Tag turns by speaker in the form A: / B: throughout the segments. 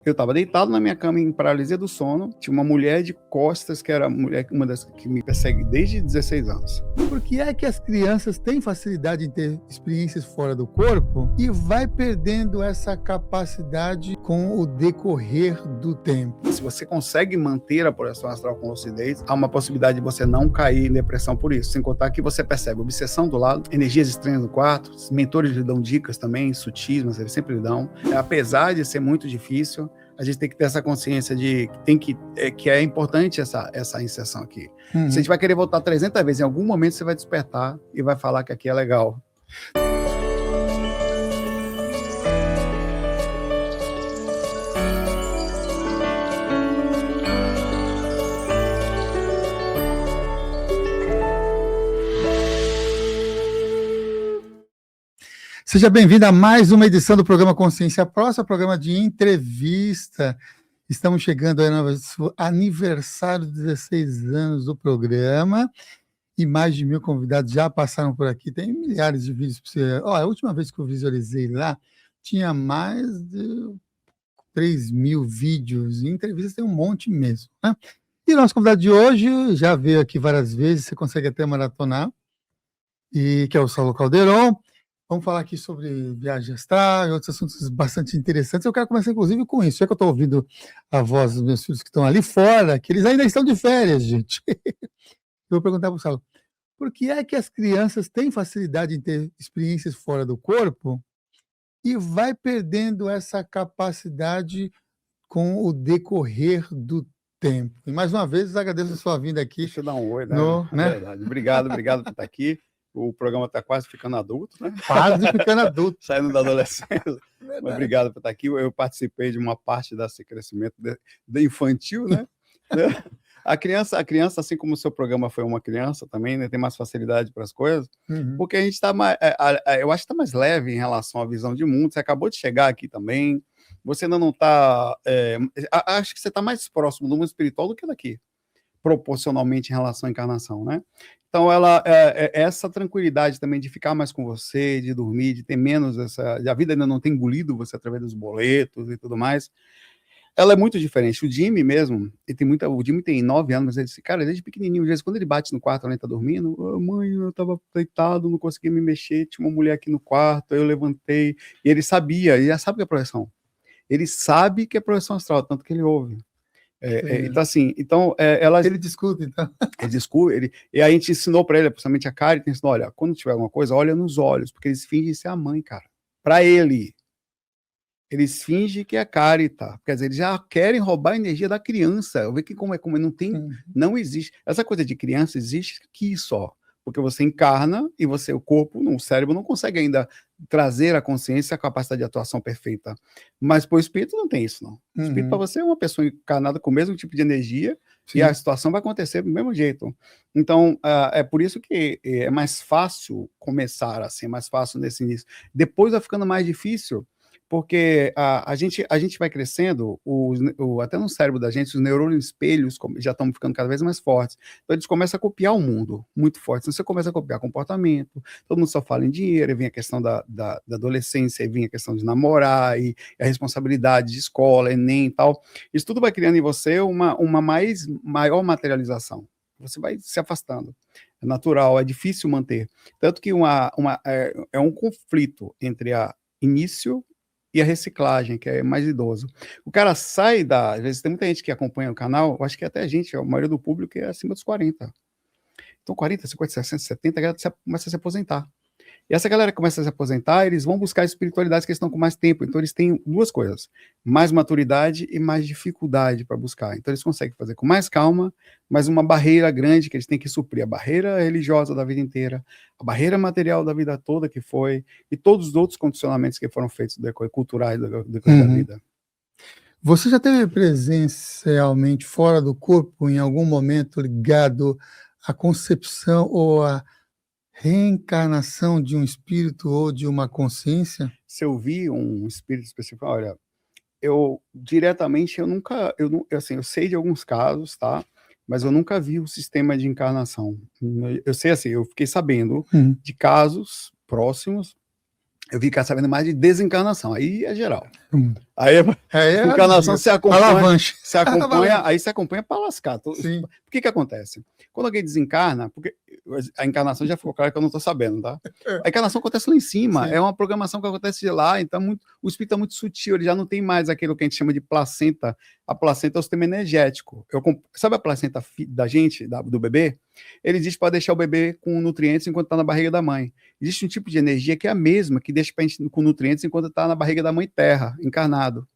A: Eu estava deitado na minha cama em paralisia do sono, tinha uma mulher de costas, que era uma das que me persegue desde 16 anos.
B: Por que é que as crianças têm facilidade em ter experiências fora do corpo e vai perdendo essa capacidade com o decorrer do tempo?
A: Se você consegue manter a projeção astral com lucidez, há uma possibilidade de você não cair em depressão por isso, sem contar que você percebe obsessão do lado, energias estranhas no quarto, os mentores lhe dão dicas também, sutis, mas eles sempre lhe dão. Apesar de ser muito difícil, a gente tem que ter essa consciência de que é importante essa inserção aqui. Se a gente vai querer voltar 300 vezes, em algum momento você vai despertar e vai falar que aqui é legal.
B: Seja bem-vindo a mais uma edição do programa Consciência Próxima, programa de entrevista. Estamos chegando aí no aniversário de 16 anos do programa e mais de 1000 convidados já passaram por aqui. Tem milhares de vídeos para você. A última vez que eu visualizei lá, tinha mais de 3.000 vídeos e entrevistas, tem um monte mesmo, né? E o nosso convidado de hoje já veio aqui várias vezes, você consegue até maratonar, que é o Saulo Calderon. Vamos falar aqui sobre viagem astral e outros assuntos bastante interessantes. Eu quero começar, inclusive, com isso. Já que eu estou ouvindo a voz dos meus filhos que estão ali fora, que eles ainda estão de férias, gente. Eu vou perguntar para o Saulo, por que é que as crianças têm facilidade em ter experiências fora do corpo e vai perdendo essa capacidade com o decorrer do tempo? E, mais uma vez, agradeço a sua vinda aqui.
A: Deixa eu dar um oi, né?
B: Né?
A: Verdade. Obrigado por estar aqui. O programa está quase ficando adulto, né?
B: Quase ficando adulto.
A: Saindo da adolescência. Mas obrigado por estar aqui. Eu participei de uma parte desse crescimento de infantil, né? A criança, assim como o seu programa foi uma criança também, né, tem mais facilidade para as coisas, porque a gente está mais, eu acho que está mais leve em relação à visão de mundo. Você acabou de chegar aqui também, você ainda não está, acho que você está mais próximo do mundo espiritual do que daqui, proporcionalmente em relação à encarnação, né? Então, essa tranquilidade também de ficar mais com você, de dormir, de ter menos a vida ainda não tem engolido você através dos boletos e tudo mais, ela é muito diferente. O Jimmy mesmo, o Jimmy tem 9 anos, mas ele disse, cara, desde pequenininho, às vezes, quando ele bate no quarto, ele tá dormindo, mãe, eu tava deitado, não conseguia me mexer, tinha uma mulher aqui no quarto, aí eu levantei, e ele já sabe que é projeção. Ele sabe que é projeção astral, tanto que ele ouve. Então, assim,
B: ele discute, então.
A: Ele discute, e aí a gente ensinou para ele, principalmente a Kari, ensinou, olha, quando tiver alguma coisa, olha nos olhos, porque eles fingem ser a mãe, cara. Para ele. Eles fingem que é a Kari, tá? Quer dizer, eles já querem roubar a energia da criança. Eu vejo que como não tem, não existe. Essa coisa de criança existe aqui só. Porque você encarna e o corpo, o cérebro não consegue ainda trazer a consciência, a capacidade de atuação perfeita. Mas para o espírito não tem isso, não. O espírito para você é uma pessoa encarnada com o mesmo tipo de energia. Sim. E a situação vai acontecer do mesmo jeito. Então, é por isso que é mais fácil começar assim, é mais fácil nesse início. Depois vai ficando mais difícil, porque a gente vai crescendo, até no cérebro da gente, os neurônios espelhos já estão ficando cada vez mais fortes. Então, eles começam a copiar o mundo muito forte. Então, você começa a copiar comportamento, todo mundo só fala em dinheiro, aí vem a questão da adolescência, aí vem a questão de namorar, e a responsabilidade de escola, Enem e tal. Isso tudo vai criando em você uma maior materialização. Você vai se afastando. É natural, é difícil manter. Tanto que é um conflito entre a início e a reciclagem, que é mais idoso. O cara sai às vezes tem muita gente que acompanha o canal, eu acho que até a maioria do público é acima dos 40. Então 40, 50, 60, 70, a galera começa a se aposentar. E essa galera começa a se aposentar, eles vão buscar espiritualidades que estão com mais tempo. Então eles têm duas coisas, mais maturidade e mais dificuldade para buscar. Então eles conseguem fazer com mais calma, mas uma barreira grande que eles têm que suprir, a barreira religiosa da vida inteira, a barreira material da vida toda que foi, e todos os outros condicionamentos que foram feitos culturais da vida.
B: Você já teve presencialmente fora do corpo, em algum momento ligado à concepção ou à reencarnação de um espírito ou de uma consciência?
A: Se eu vi um espírito específico, olha, eu nunca, eu sei de alguns casos, tá? Mas eu nunca vi o sistema de encarnação. Eu sei assim, eu fiquei sabendo de casos próximos, eu fiquei sabendo mais de desencarnação, aí é geral. Aí, encarnação você acompanha, aí você acompanha para lascar.
B: Sim.
A: Por que acontece? Quando alguém desencarna, porque a encarnação já ficou claro que eu não estou sabendo, tá? A encarnação acontece lá em cima, é uma programação que acontece de lá, então o espírito é muito sutil, ele já não tem mais aquilo que a gente chama de placenta. A placenta é o sistema energético. Sabe a placenta da gente, do bebê? Ele diz para deixar o bebê com nutrientes enquanto está na barriga da mãe. Existe um tipo de energia que é a mesma, que deixa a gente com nutrientes enquanto está na barriga da mãe terra, encarnado.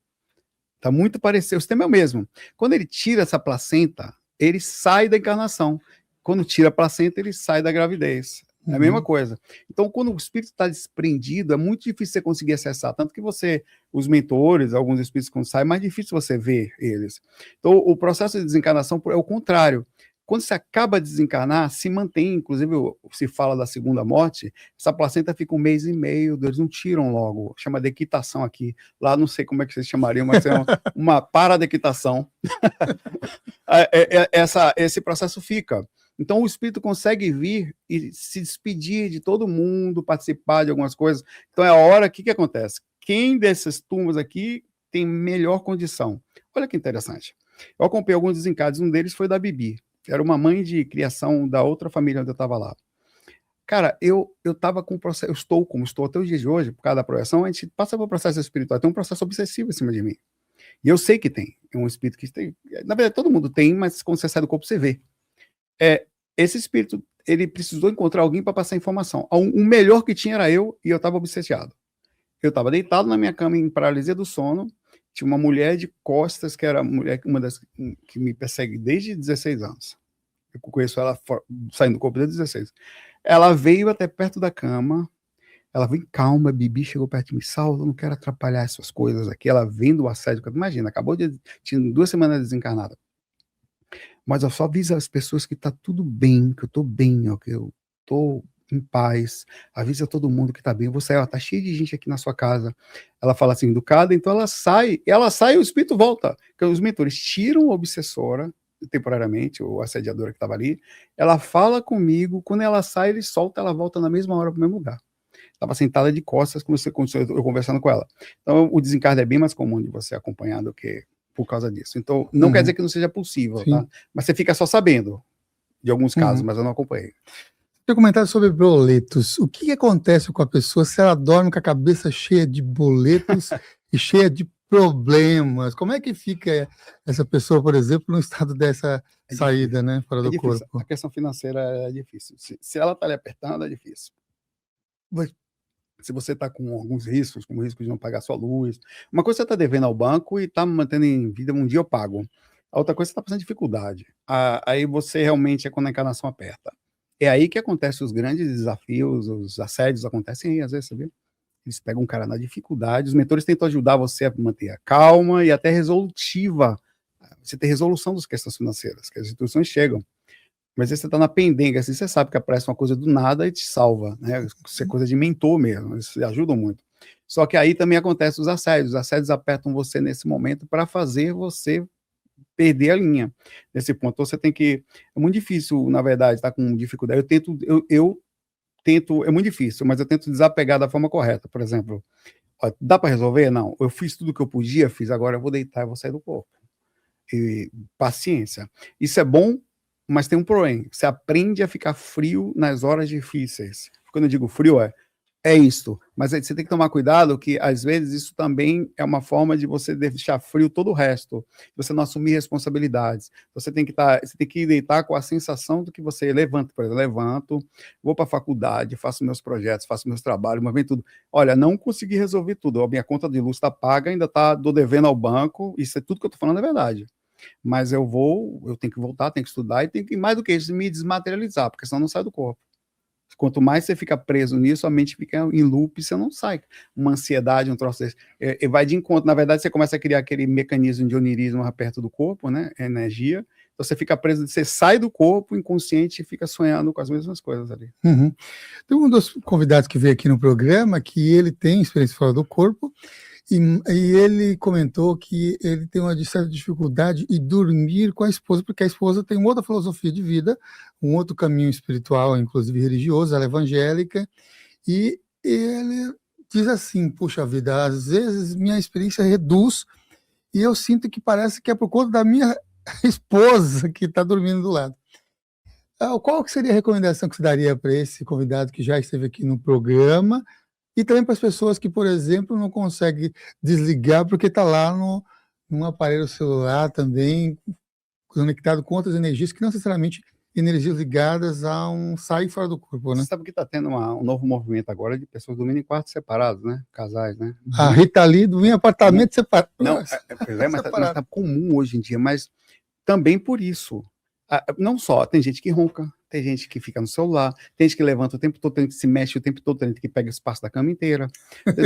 A: Tá muito parecido, o sistema é o mesmo. Quando ele tira essa placenta, ele sai da encarnação. Quando tira a placenta, ele sai da gravidez. É a mesma coisa. Então, quando o espírito está desprendido, é muito difícil você conseguir acessar. Tanto que os mentores, alguns espíritos quando saem, é mais difícil você ver eles. Então, o processo de desencarnação é o contrário. Quando você acaba de desencarnar, se mantém, inclusive se fala da segunda morte, essa placenta fica 1 mês e meio, eles não tiram logo, chama de equitação aqui. Lá não sei como é que vocês chamariam, mas é uma paradequitação. Esse processo fica. Então o espírito consegue vir e se despedir de todo mundo, participar de algumas coisas. Então é a hora que acontece. Quem desses túmulos aqui tem melhor condição? Olha que interessante. Eu acompanhei alguns desencarnes, um deles foi da Bibi. Era uma mãe de criação da outra família onde eu estava lá. Cara, eu estava com o processo, estou até os dias de hoje, por causa da projeção, a gente passa por um processo espiritual, tem um processo obsessivo em cima de mim. E eu sei que tem, é um espírito que tem, na verdade todo mundo tem, mas quando você sai do corpo você vê. Esse espírito, ele precisou encontrar alguém para passar informação. O melhor que tinha era eu, e eu estava obsessiado. Eu estava deitado na minha cama em paralisia do sono, tinha uma mulher de costas, que era uma das que me persegue desde 16 anos. Eu conheço ela saindo do corpo desde 16. Ela veio até perto da cama, ela veio calma, Bibi chegou perto de mim, Saulo, eu não quero atrapalhar essas coisas aqui. Ela vendo o assédio, imagina, tinha 2 semanas desencarnada. Mas eu só aviso as pessoas que tá tudo bem, que eu tô bem, ó, que eu tô em paz, avisa todo mundo que tá bem, eu vou sair, ó, tá cheio de gente aqui na sua casa. Ela fala assim, educada, então ela sai e o espírito volta, porque os mentores tiram a obsessora, temporariamente, ou a assediadora que estava ali, ela fala comigo, quando ela sai, ele solta, ela volta na mesma hora para o mesmo lugar. Estava sentada de costas, eu conversando com ela. Então, o desencarne é bem mais comum de você acompanhar do que por causa disso. Então, não quer dizer que não seja possível, tá? Mas você fica só sabendo de alguns casos, mas eu não acompanhei.
B: Tem comentário sobre boletos. O que acontece com a pessoa se ela dorme com a cabeça cheia de boletos e cheia de problemas? Como é que fica essa pessoa, por exemplo, no estado dessa saída, né, fora do corpo?
A: A questão financeira é difícil. Se ela está lhe apertando, é difícil. Se você está com alguns riscos, como o risco de não pagar sua luz, uma coisa você está devendo ao banco e está mantendo em vida, um dia eu pago. A outra coisa você está passando dificuldade. Aí você realmente é quando a encarnação aperta. É aí que acontecem os grandes desafios, os assédios acontecem aí, às vezes, você viu? Eles pegam um cara na dificuldade, os mentores tentam ajudar você a manter a calma e até resolutiva. Você tem resolução das questões financeiras, que as instituições chegam. Mas aí você está na pendenga, assim, você sabe que aparece uma coisa do nada e te salva, né? Isso é coisa de mentor mesmo, isso ajuda muito. Só que aí também acontece os assédios apertam você nesse momento para fazer você perder a linha. Nesse ponto, você tem que... É muito difícil, na verdade, estar com dificuldade. Eu tento, é muito difícil, mas eu tento desapegar da forma correta. Por exemplo, ó, dá para resolver? Não. Eu fiz tudo que eu podia, agora eu vou deitar e vou sair do corpo. E paciência. Isso é bom, mas tem um porém. Você aprende a ficar frio nas horas difíceis. Quando eu digo frio, é isso. Mas você tem que tomar cuidado que, às vezes, isso também é uma forma de você deixar frio todo o resto. Você não assumir responsabilidades. Você tem que deitar com a sensação do que você levanta. Por exemplo, levanto, vou para a faculdade, faço meus projetos, faço meus trabalhos, mas vem tudo. Olha, não consegui resolver tudo. A minha conta de luz está paga, ainda estou devendo ao banco. Isso é tudo que eu estou falando é verdade. Mas eu tenho que voltar, tenho que estudar e mais do que isso, me desmaterializar, porque senão não sai do corpo. Quanto mais você fica preso nisso, a mente fica em loop e você não sai. Uma ansiedade, um troço desse. Vai de encontro. Na verdade, você começa a criar aquele mecanismo de onirismo perto do corpo, né? Energia. Então você fica preso, você sai do corpo inconsciente e fica sonhando com as mesmas coisas ali.
B: Tem um dos convidados que veio aqui no programa que ele tem experiência fora do corpo. E ele comentou que ele tem uma certa dificuldade em dormir com a esposa, porque a esposa tem uma outra filosofia de vida, um outro caminho espiritual, inclusive religioso, ela é evangélica, e ele diz assim, puxa vida, às vezes minha experiência reduz e eu sinto que parece que é por conta da minha esposa que está dormindo do lado. Qual que seria a recomendação que você daria para esse convidado que já esteve aqui no programa e também para as pessoas que, por exemplo, não conseguem desligar porque está lá num aparelho celular também, conectado com outras energias que não necessariamente energias ligadas a um sair fora do corpo, né?
A: Você sabe que está tendo um novo movimento agora de pessoas dormindo em quartos separados, né? Casais, né?
B: A Rita Lee dormia em apartamento separado.
A: Não, mas está comum hoje em dia, mas também por isso. Não só, tem gente que ronca, tem gente que fica no celular, tem gente que levanta o tempo todo, tem gente que se mexe o tempo todo, tem gente que pega o espaço da cama inteira.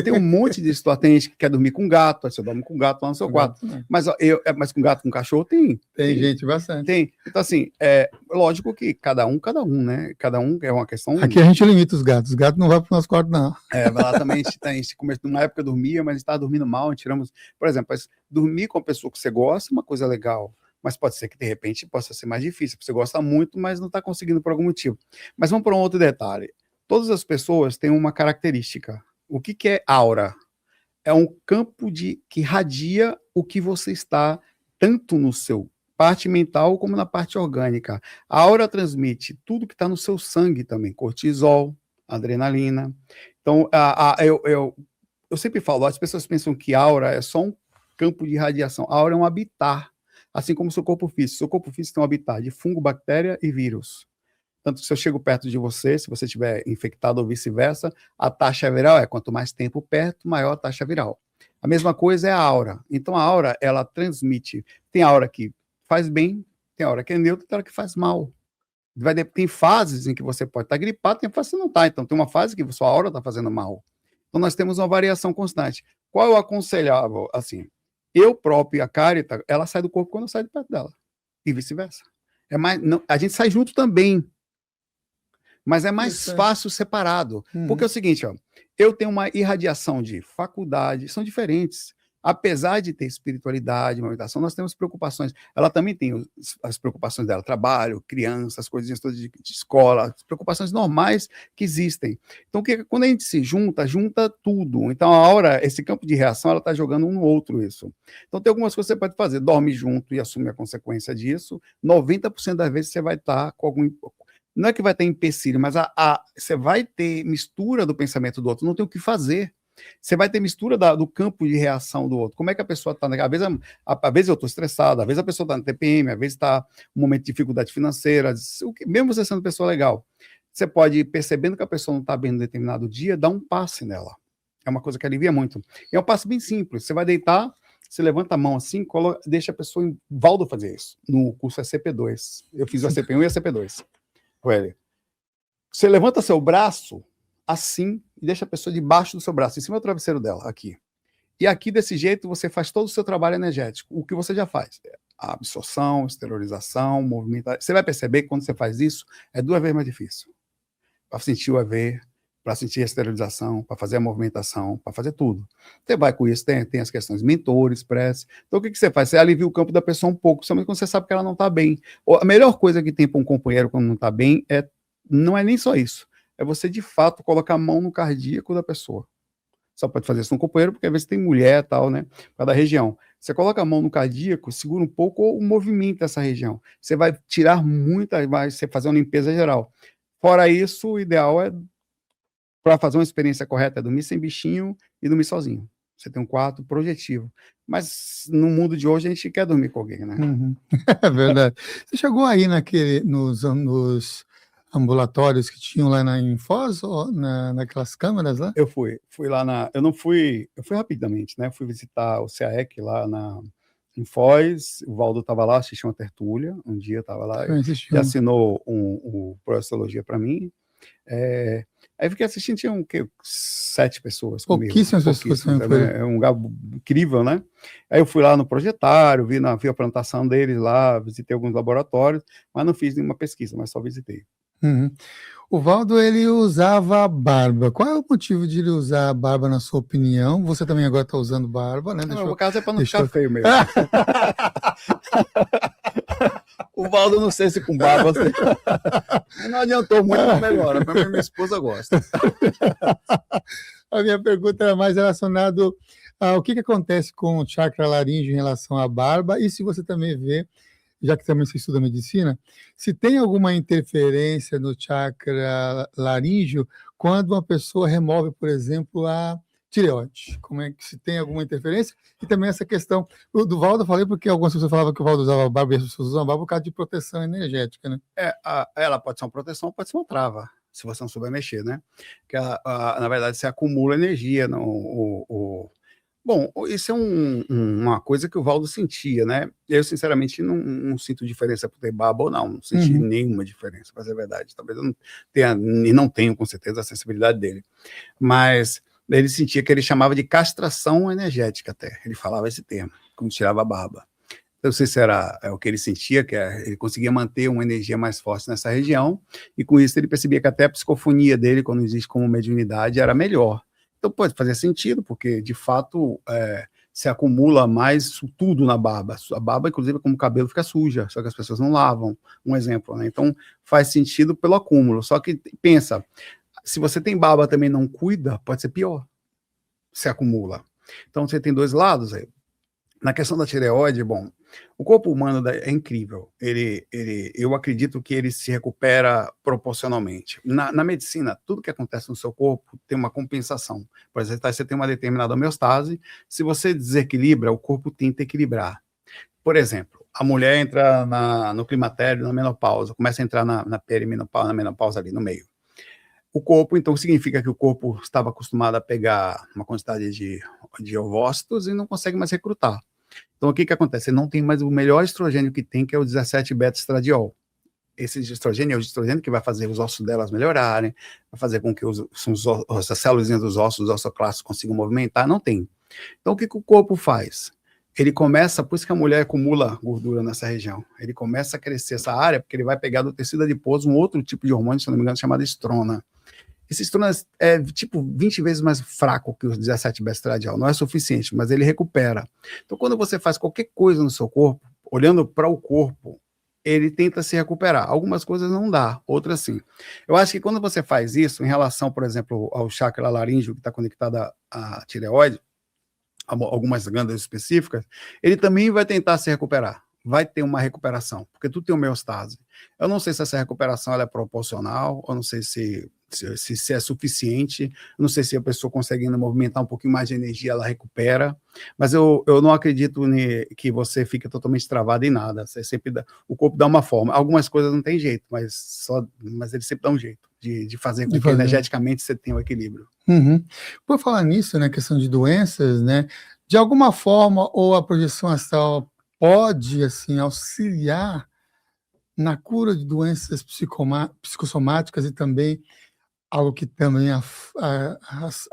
A: Tem um monte de situação, tem gente que quer dormir com gato, aí você dorme com gato lá no seu quarto. Mas com gato, com cachorro, tem
B: gente bastante.
A: Tem. Então, assim, lógico que cada um, né? Cada um é uma questão...
B: Aqui a gente limita os gatos não vão para o nosso quarto, não.
A: Exatamente. A gente começou, numa época dormia, mas estava dormindo mal, tiramos... Por exemplo, dormir com a pessoa que você gosta é uma coisa legal. Mas pode ser que, de repente, possa ser mais difícil. Você gosta muito, mas não está conseguindo por algum motivo. Mas vamos para um outro detalhe. Todas as pessoas têm uma característica. O que é aura? É um campo que radia o que você está, tanto no seu parte mental como na parte orgânica. A aura transmite tudo que está no seu sangue também. Cortisol, adrenalina. Então, eu sempre falo, as pessoas pensam que aura é só um campo de radiação. A aura é um habitat. Assim como o seu corpo físico. Seu corpo físico tem um habitat de fungo, bactéria e vírus. Tanto que se eu chego perto de você, se você estiver infectado ou vice-versa, a taxa viral quanto mais tempo perto, maior a taxa viral. A mesma coisa é a aura. Então a aura, ela transmite. Tem aura que faz bem, tem aura que é neutra, tem aura que faz mal. Tem fases em que você pode estar gripado, tem fases que você não está. Então tem uma fase que a sua aura está fazendo mal. Então nós temos uma variação constante. Qual é o aconselhável? Assim, eu próprio, a Carita, ela sai do corpo quando eu saio de perto dela. E vice-versa. A gente sai junto também. Mas é mais fácil separado. Porque é o seguinte, eu tenho uma irradiação de faculdade, são diferentes. Apesar de ter espiritualidade, meditação, nós temos preocupações. Ela também tem as preocupações dela, trabalho, crianças, coisinhas todas de escola, as preocupações normais que existem. Então, quando a gente se junta tudo. Então, a hora, esse campo de reação, ela está jogando um no outro isso. Então, tem algumas coisas que você pode fazer. Dorme junto e assume a consequência disso. 90% das vezes você vai estar com algum... Não é que vai ter empecilho, mas você vai ter mistura do pensamento do outro, não tem o que fazer. Você vai ter mistura do campo de reação do outro. Como é que a pessoa está? Às vezes eu estou estressado, às vezes a pessoa está no TPM, às vezes está um momento de dificuldade financeira, mesmo você sendo pessoa legal. Você pode ir percebendo que a pessoa não está bem no determinado dia, dar um passe nela. É uma coisa que alivia muito. E é um passe bem simples. Você vai deitar, você levanta a mão assim, deixa a pessoa em... Valdo fazer isso. No curso SCP-2. Eu fiz o SCP-1 e o SCP-2. Você levanta seu braço assim e deixa a pessoa debaixo do seu braço, em cima do travesseiro dela, aqui. E aqui, desse jeito, você faz todo o seu trabalho energético. O que você já faz? A absorção, esterilização, movimentação. Você vai perceber que quando você faz isso, é 2 vezes mais difícil. Para sentir o EV, para sentir a esterilização, para fazer a movimentação, para fazer tudo. Você vai com isso, tem as questões mentores, prece. Então, o que você faz? Você alivia o campo da pessoa um pouco, somente quando você sabe que ela não está bem. A melhor coisa que tem para um companheiro quando não está bem não é nem só isso. É você, de fato, colocar a mão no cardíaco da pessoa. Só pode fazer isso no companheiro, porque às vezes tem mulher e tal, né? Por causa da região. Você coloca a mão no cardíaco, segura um pouco o movimento dessa região. Você vai tirar vai fazer uma limpeza geral. Fora isso, o ideal para fazer uma experiência correta, é dormir sem bichinho e dormir sozinho. Você tem um quarto projetivo. Mas no mundo de hoje a gente quer dormir com alguém, né?
B: É verdade. Você chegou aí nos ambulatórios que tinham lá em Foz, ou naquelas câmeras lá?
A: Eu fui lá eu fui rapidamente, né? Fui visitar o CAEC lá em Foz, o Valdo estava lá, assisti uma tertúlia, um dia estava lá, e assinou o Projeciologia para mim. Aí fiquei assistindo, tinha 7 pessoas comigo.
B: Pouquíssimas pessoas.
A: É um lugar incrível, né? Aí eu fui lá no projetário, vi a plantação deles lá, visitei alguns laboratórios, mas não fiz nenhuma pesquisa, mas só visitei.
B: O Valdo, ele usava barba. Qual é o motivo de ele usar a barba, na sua opinião? Você também agora está usando barba, né?
A: No caso é para não ficar feio mesmo. O Valdo, não sei se com barba... Não adiantou muito, mas melhora. Para mim, minha esposa gosta.
B: A minha pergunta era mais relacionada ao que acontece com o chakra laríngeo em relação à barba, e se você também vê, já que também você estuda medicina, se tem alguma interferência no chakra laríngeo quando uma pessoa remove, por exemplo, a tireoide. Como é que se tem alguma interferência? E também essa questão do Valdo, eu falei porque algumas pessoas falavam que o Valdo usava barba e as pessoas usam barba por causa de proteção energética, né?
A: Ela pode ser uma proteção, pode ser uma trava, se você não souber mexer, né? Que na verdade você acumula energia. Bom, isso é uma coisa que o Valdo sentia, né? Eu, sinceramente, não sinto diferença por ter barba ou não senti nenhuma diferença, para ser verdade. Talvez eu não tenha, e não tenho, com certeza, a sensibilidade dele. Mas ele sentia que ele chamava de castração energética até. Ele falava esse termo, quando tirava a barba. Eu não sei se era o que ele sentia, ele conseguia manter uma energia mais forte nessa região, e com isso ele percebia que até a psicofonia dele, quando existe como mediunidade, era melhor. Então pode fazer sentido, porque de fato se acumula mais tudo na barba. A barba, inclusive, como o cabelo, fica suja, só que as pessoas não lavam, um exemplo, né? Então faz sentido pelo acúmulo. Só que pensa, se você tem barba e também não cuida, pode ser pior, se acumula. Então você tem dois lados aí. Na questão da tireoide, bom, o corpo humano é incrível. Eu acredito que ele se recupera proporcionalmente. Na medicina, tudo que acontece no seu corpo tem uma compensação. Por exemplo, você tem uma determinada homeostase, se você desequilibra, o corpo tenta equilibrar. Por exemplo, a mulher entra no climatério, na menopausa, começa a entrar na perimenopausa, na menopausa ali no meio. O corpo, então, significa que o corpo estava acostumado a pegar uma quantidade de ovócitos e não consegue mais recrutar. Então, o que acontece? Ele não tem mais o melhor estrogênio que tem, que é o 17-beta-estradiol. Esse estrogênio é o estrogênio que vai fazer os ossos delas melhorarem, vai fazer com que as células dos ossos, os osteoclastos consigam movimentar. Não tem. Então, o que o corpo faz? Ele começa, por isso que a mulher acumula gordura nessa região, ele começa a crescer essa área, porque ele vai pegar do tecido adiposo um outro tipo de hormônio, se não me engano, chamado estrona. Esse estrona é tipo 20 vezes mais fraco que o 17-beta-estradiol, não é suficiente, mas ele recupera. Então, quando você faz qualquer coisa no seu corpo, olhando para o corpo, ele tenta se recuperar. Algumas coisas não dá, outras sim. Eu acho que quando você faz isso, em relação, por exemplo, ao chakra laríngeo, que está conectado à tireoide, algumas glândulas específicas, ele também vai tentar se recuperar. Vai ter uma recuperação, porque tudo tem homeostase. Eu não sei se essa recuperação ela é proporcional, eu não sei se é suficiente, eu não sei se a pessoa conseguindo movimentar um pouquinho mais de energia, ela recupera, mas eu não acredito que você fique totalmente travado em nada. Você sempre o corpo dá uma forma. Algumas coisas não tem jeito, mas ele sempre dá um jeito de fazer com que energeticamente você tenha o equilíbrio.
B: Por falar nisso, né, questão de doenças, né, de alguma forma, ou a projeção astral pode, assim, auxiliar na cura de doenças psicossomáticas e também algo que também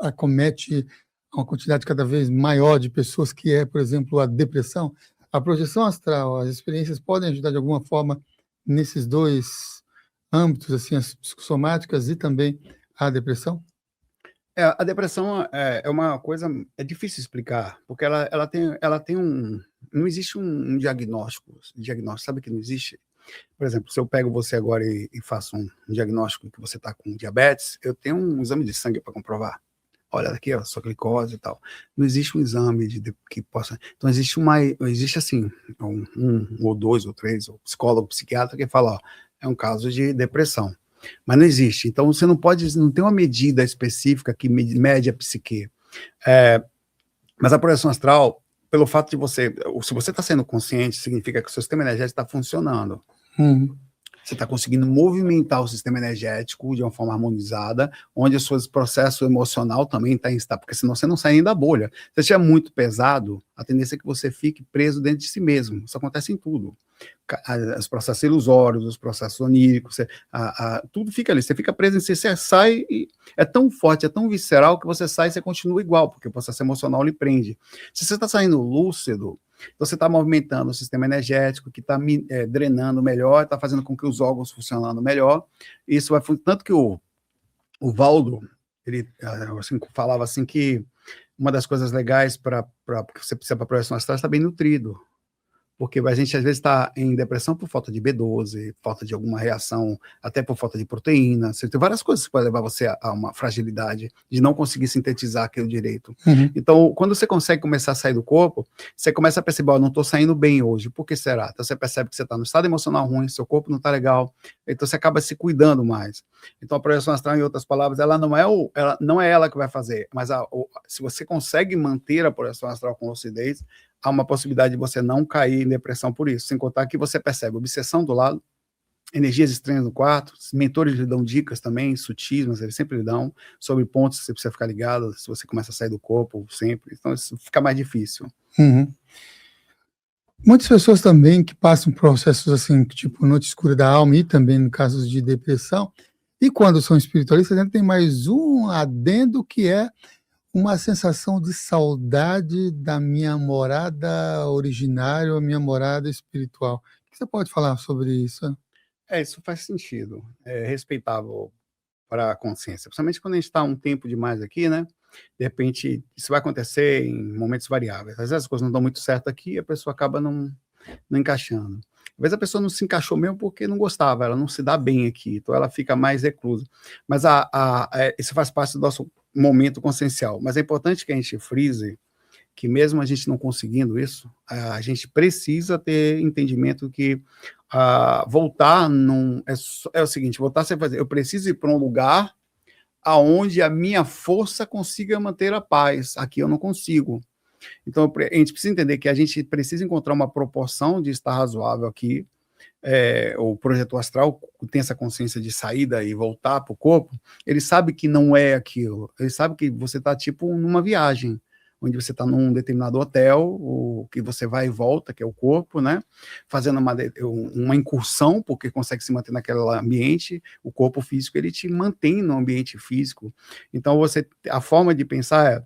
B: acomete uma quantidade cada vez maior de pessoas, que é, por exemplo, a depressão. A projeção astral, as experiências podem ajudar de alguma forma nesses dois âmbitos, assim, as psicossomáticas e também a depressão?
A: A depressão é uma coisa, é difícil explicar, porque ela tem não existe um diagnóstico, sabe que não existe? Por exemplo, se eu pego você agora e faço um diagnóstico que você está com diabetes, eu tenho um exame de sangue para comprovar. Olha, aqui, ó, sua glicose e tal. Não existe um exame que possa... Então, existe assim, um ou dois ou três, o psicólogo, o psiquiatra que fala, ó, é um caso de depressão. Mas não existe. Então, você não tem uma medida específica que mede a psique. Mas a projeção astral, pelo fato de se você está sendo consciente, significa que o seu sistema energético está funcionando. Você está conseguindo movimentar o sistema energético de uma forma harmonizada, onde o seu processo emocional também está instável, porque senão você não sai nem da bolha. Se estiver muito pesado, a tendência é que você fique preso dentro de si mesmo. Isso acontece em tudo. Os processos ilusórios, os processos oníricos, tudo fica ali. Você fica preso em si, você sai e é tão forte, é tão visceral que você sai e você continua igual, porque o processo emocional lhe prende. Se você está saindo lúcido, você está movimentando o sistema energético, que está drenando melhor, está fazendo com que os órgãos funcionando melhor. Isso vai tanto que o Valdo, ele assim, falava assim que uma das coisas legais que você precisa para a projeção astral é estar bem nutrido. Porque a gente às vezes está em depressão por falta de B12, falta de alguma reação, até por falta de proteína. Você tem várias coisas que podem levar você a uma fragilidade de não conseguir sintetizar aquilo direito. Então, quando você consegue começar a sair do corpo, você começa a perceber, não estou saindo bem hoje, por que será? Então você percebe que você está no estado emocional ruim, seu corpo não está legal, então você acaba se cuidando mais. Então a projeção astral, em outras palavras, ela não é ela que vai fazer, mas se você consegue manter a projeção astral com lucidez, há uma possibilidade de você não cair em depressão por isso, sem contar que você percebe obsessão do lado, energias estranhas no quarto, mentores lhe dão dicas também, sutis, mas eles sempre lhe dão, sobre pontos que você precisa ficar ligado, se você começa a sair do corpo sempre, então isso fica mais difícil.
B: Muitas pessoas também que passam processos assim, tipo noite escura da alma e também no caso de depressão, e quando são espiritualistas, tem mais um adendo que é uma sensação de saudade da minha morada originária, a minha morada espiritual. O que você pode falar sobre isso?
A: Isso faz sentido, é respeitável para a consciência, principalmente quando a gente está um tempo demais aqui, né? De repente, isso vai acontecer em momentos variáveis. Às vezes as coisas não dão muito certo aqui, a pessoa acaba não encaixando. Às vezes a pessoa não se encaixou mesmo porque não gostava, ela não se dá bem aqui, então ela fica mais reclusa. Mas isso faz parte do nosso momento consciencial. Mas é importante que a gente frise que mesmo a gente não conseguindo isso, a gente precisa ter entendimento que voltar é o seguinte, voltar sem fazer, eu preciso ir para um lugar aonde a minha força consiga manter a paz, aqui eu não consigo. Então a gente precisa entender que a gente precisa encontrar uma proporção de estar razoável aqui, o projeto astral tem essa consciência de saída e voltar para o corpo, ele sabe que não é aquilo, ele sabe que você está tipo numa viagem, onde você está num determinado hotel, que você vai e volta, que é o corpo, né? Fazendo uma incursão, porque consegue se manter naquele ambiente, o corpo físico, ele te mantém no ambiente físico. Então, a forma de pensar é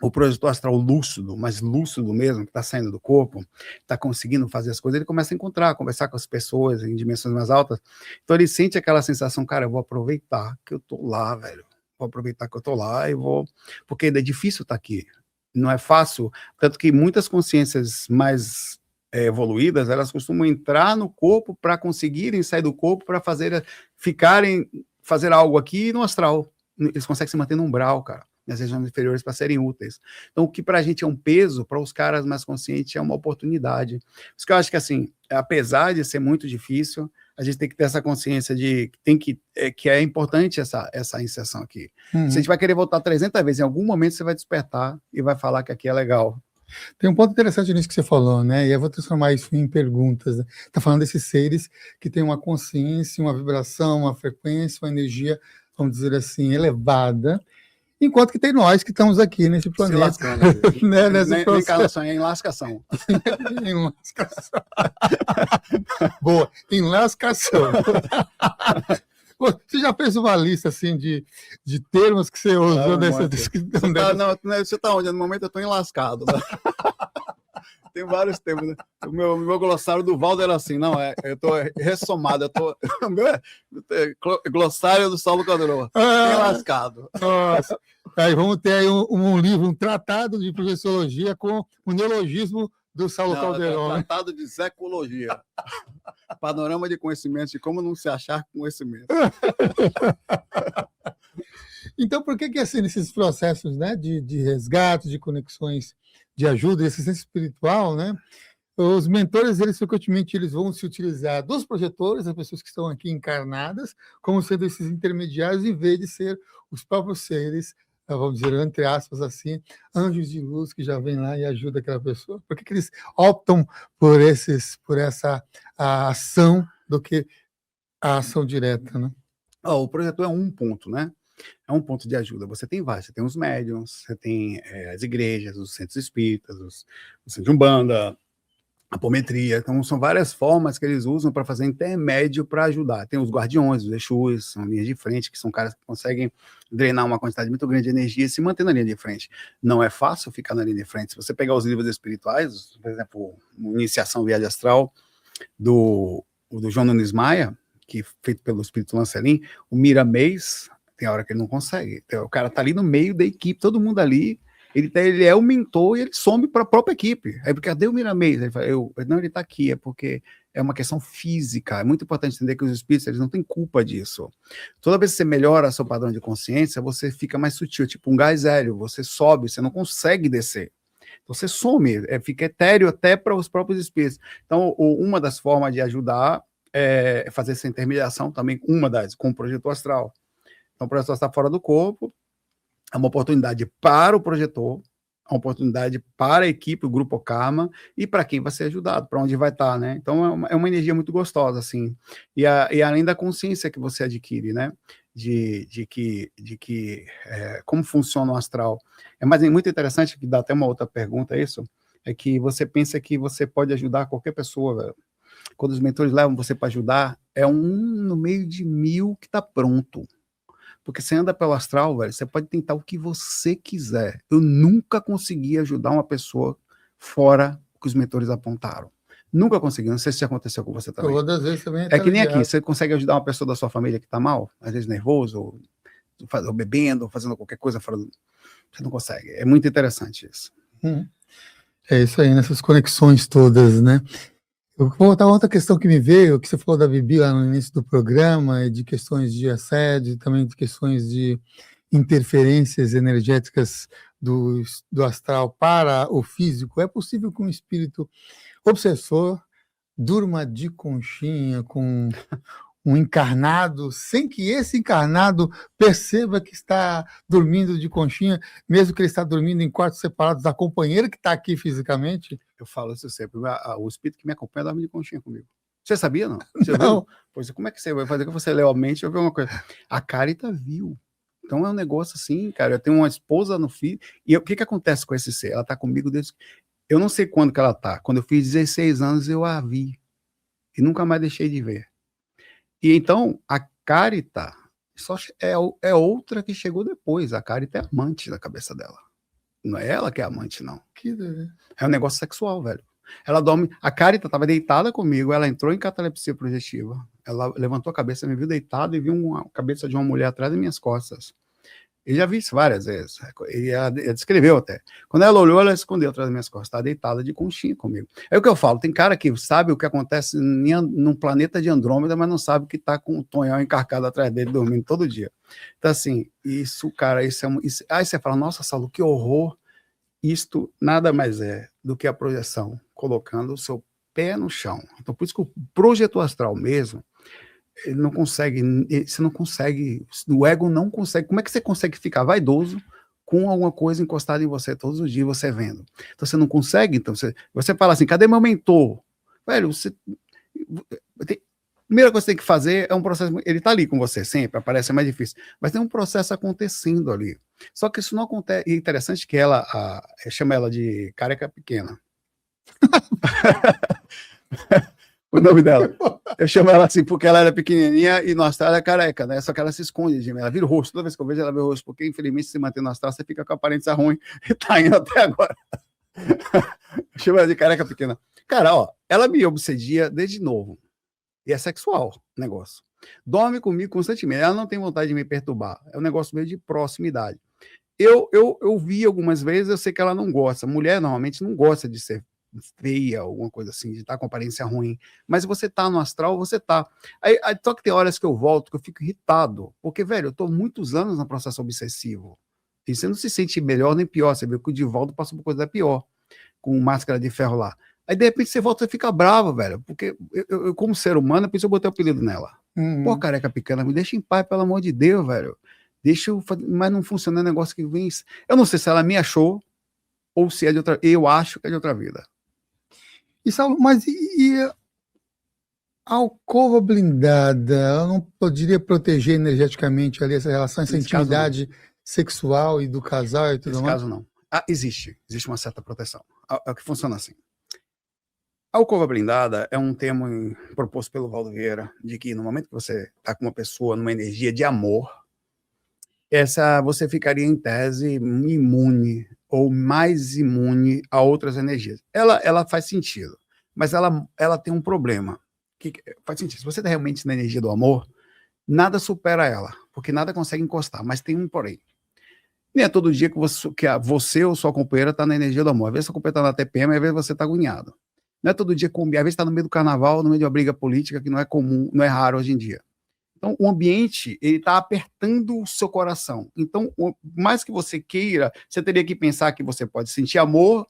A: o projetor astral lúcido, mas lúcido mesmo, que está saindo do corpo, está conseguindo fazer as coisas, ele começa a conversar com as pessoas em dimensões mais altas, então ele sente aquela sensação, cara, eu vou aproveitar que eu tô lá, velho, vou aproveitar que eu tô lá e vou, porque é difícil estar aqui, não é fácil, tanto que muitas consciências mais evoluídas, elas costumam entrar no corpo para conseguirem sair do corpo para fazer algo aqui no astral, eles conseguem se manter no umbral, cara, nas regiões inferiores para serem úteis. Então, o que para a gente é um peso, para os caras mais conscientes é uma oportunidade. Por isso que eu acho que, assim, apesar de ser muito difícil, a gente tem que ter essa consciência de que é importante essa inserção aqui. Se a gente vai querer voltar 300 vezes, em algum momento você vai despertar e vai falar que aqui é legal.
B: Tem um ponto interessante nisso que você falou, né? E eu vou transformar isso em perguntas. Né? Tá falando desses seres que têm uma consciência, uma vibração, uma frequência, uma energia, vamos dizer assim, elevada, enquanto que tem nós que estamos aqui nesse planeta.
A: Se lascando, né? Nem encarnação, é enlascação.
B: Enlascação. Boa, enlascação. Você já fez uma lista assim de termos que você usou nessa descrição?
A: Você está onde? No momento eu estou enlascado. Né? Tem vários termos. Né? O meu glossário do Valdo era assim, eu estou ressomado, o meu glossário do Saulo Caldeirão. Enlascado.
B: Nossa. Aí vamos ter aí um livro, um tratado de projeciologia com o neologismo do Saulo Caldeirão.
A: Tratado de Zecologia. Panorama de conhecimentos de como não se achar conhecimento.
B: Então, por que assim, nesses processos, né, de resgate, de conexões, de ajuda e assistência espiritual, né, os mentores, eles frequentemente vão se utilizar dos projetores, as pessoas que estão aqui encarnadas, como sendo esses intermediários, em vez de ser os próprios seres, vamos dizer, entre aspas, assim, anjos de luz que já vêm lá e ajudam aquela pessoa? Por que eles optam por essa ação do que a ação direta, né?
A: O projetor é um ponto, né? É um ponto de ajuda. Você tem vários, você tem os médiums, você tem as igrejas, os centros espíritas, os centros de Umbanda, a apometria, então são várias formas que eles usam para fazer intermédio para ajudar. Tem os guardiões, os Exus, são linhas de frente, que são caras que conseguem drenar uma quantidade muito grande de energia e se manter na linha de frente. Não é fácil ficar na linha de frente. Se você pegar os livros espirituais, por exemplo, Iniciação Viagem Astral, do João Nunes Maia, que feito pelo Espírito Lancelin, o Miramês, tem hora que ele não consegue. Então, o cara tá ali no meio da equipe, todo mundo ali, Ele é o mentor e ele some para a própria equipe. Aí, porque cadê o Miramês? Ele fala, não, ele está aqui, é porque é uma questão física. É muito importante entender que os espíritos, eles não têm culpa disso. Toda vez que você melhora seu padrão de consciência, você fica mais sutil, tipo um gás hélio, você sobe, você não consegue descer. Então você some, fica etéreo até para os próprios espíritos. Então, uma das formas de ajudar é fazer essa intermediação também, com o projetor astral. Então, o projetor está fora do corpo, é uma oportunidade para o projetor, uma oportunidade para a equipe, o grupo Karma, e para quem vai ser ajudado, para onde vai estar, né? Então, é uma energia muito gostosa, assim. E além da consciência que você adquire, né? De que como funciona o astral. Mas é muito interessante, que dá até uma outra pergunta, isso, é que você pensa que você pode ajudar qualquer pessoa, velho. Quando os mentores levam você para ajudar, é um no meio de 1000 que está pronto. Porque você anda pelo astral, velho, você pode tentar o que você quiser. Eu nunca consegui ajudar uma pessoa fora o que os mentores apontaram. Nunca consegui, não sei se aconteceu com você também.
B: Todas as vezes também.
A: É que nem aqui, você consegue ajudar uma pessoa da sua família que está mal, às vezes nervoso, ou bebendo, ou fazendo qualquer coisa fora do... Você não consegue. É muito interessante isso.
B: É isso aí, nessas conexões todas, né? Eu vou voltar a outra questão que me veio, que você falou da Bibi lá no início do programa, de questões de assédio, também de questões de interferências energéticas do astral para o físico. É possível que um espírito obsessor durma de conchinha com um encarnado, sem que esse encarnado perceba que está dormindo de conchinha, mesmo que ele está dormindo em quartos separados da companheira que está aqui fisicamente?
A: Eu falo isso sempre, o espírito que me acompanha dorme de conchinha comigo. Você sabia, não? Você
B: não.
A: Viu? Pois como é que você vai fazer que você leu a mente? Eu vi uma coisa. A Carita viu. Então é um negócio assim, cara. Eu tenho uma esposa no filho. E o que acontece com esse ser? Ela tá comigo desde... Eu não sei quando que ela tá. Quando eu fiz 16 anos, eu a vi. E nunca mais deixei de ver. E então, a Carita só é outra que chegou depois. A Carita é amante da cabeça dela. Não é ela que é amante, não. É um negócio sexual, velho. Ela dorme... A Carita estava deitada comigo, ela entrou em catalepsia projetiva. Ela levantou a cabeça, me viu deitado e viu a cabeça de uma mulher atrás das minhas costas. Eu já vi isso várias vezes. Ela descreveu até. Quando ela olhou, ela escondeu atrás das minhas costas. Está deitada de conchinha comigo. É o que eu falo. Tem cara que sabe o que acontece num planeta de Andrômeda, mas não sabe que está com o Tonhão encarcado atrás dele, dormindo todo dia. Então, assim, isso, cara, isso é... Aí você fala, nossa, Saulo, que horror. Isto nada mais é do que a projeção, colocando o seu pé no chão. Então, por isso que o projetor astral mesmo, ele não consegue, você não consegue, o ego não consegue. Como é que você consegue ficar vaidoso com alguma coisa encostada em você todos os dias, você vendo? Então, você não consegue, então você fala assim, cadê meu mentor? Velho, a primeira coisa que você tem que fazer é um processo, ele está ali com você sempre, aparece, é mais difícil, mas tem um processo acontecendo ali. Só que isso não acontece, e é interessante que ela, chama ela de careca pequena. O nome dela. Eu chamo ela assim porque ela era pequenininha e no astral ela é careca, né? Só que ela se esconde de mim, ela vira o rosto. Toda vez que eu vejo ela vira o rosto, porque infelizmente se manter no astral você fica com a aparência ruim e tá indo até agora. Eu chamo ela de careca pequena. Cara, ó, ela me obsedia desde novo. E é sexual o negócio. Dorme comigo constantemente. Ela não tem vontade de me perturbar. É um negócio meio de proximidade. Eu vi algumas vezes, eu sei que ela não gosta. Mulher normalmente não gosta de ser feia, alguma coisa assim, de estar com aparência ruim. Mas você tá no astral, você tá. Aí, só que tem horas que eu volto, que eu fico irritado. Porque, velho, eu tô muitos anos no processo obsessivo. E você não se sente melhor nem pior. Você vê que o Divaldo passou por coisa pior, com máscara de ferro lá. Aí, de repente, você volta e fica bravo, velho. Porque eu como ser humano, por isso eu botei o apelido nela. Pô, careca pequena, me deixa em paz, pelo amor de Deus, velho. Deixa eu fazer, mas não funciona o negócio que vem. Eu não sei se ela me achou ou se é de outra. Eu acho que é de outra vida.
B: E Saulo, mas e a alcova blindada, ela não poderia proteger energeticamente ali essa relação, essa intimidade sexual e do casal e tudo mais?
A: Nesse caso, não. Existe uma certa proteção. É o que funciona assim. A alcova blindada é um termo proposto pelo Valdo Vieira, de que no momento que você está com uma pessoa numa energia de amor, você ficaria em tese imune ou mais imune a outras energias. Ela faz sentido, mas ela tem um problema. Faz sentido. Se você está realmente na energia do amor, nada supera ela, porque nada consegue encostar, mas tem um porém. Nem é todo dia que você ou sua companheira está na energia do amor. Às vezes sua companheira está na TPM, às vezes você está agoniado. Não é todo dia que às vezes está no meio do carnaval, no meio de uma briga política, que não é comum, não é raro hoje em dia. Então, o ambiente, ele está apertando o seu coração. Então, mais que você queira, você teria que pensar que você pode sentir amor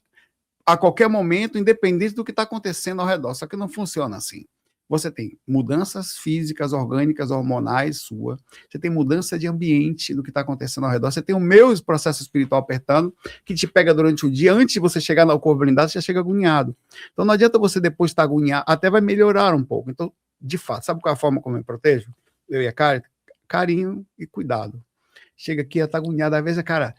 A: a qualquer momento, independente do que está acontecendo ao redor. Só que não funciona assim. Você tem mudanças físicas, orgânicas, hormonais sua, você tem mudança de ambiente do que está acontecendo ao redor, você tem o meu processo espiritual apertando, que te pega durante o dia, antes de você chegar no corpo blindado, você já chega agoniado. Então não adianta você depois estar agoniado, até vai melhorar um pouco. Então, de fato, sabe qual é a forma como eu me protejo? Eu e a Karen? Carinho e cuidado. Chega aqui, ela está agoniada, às vezes, cara,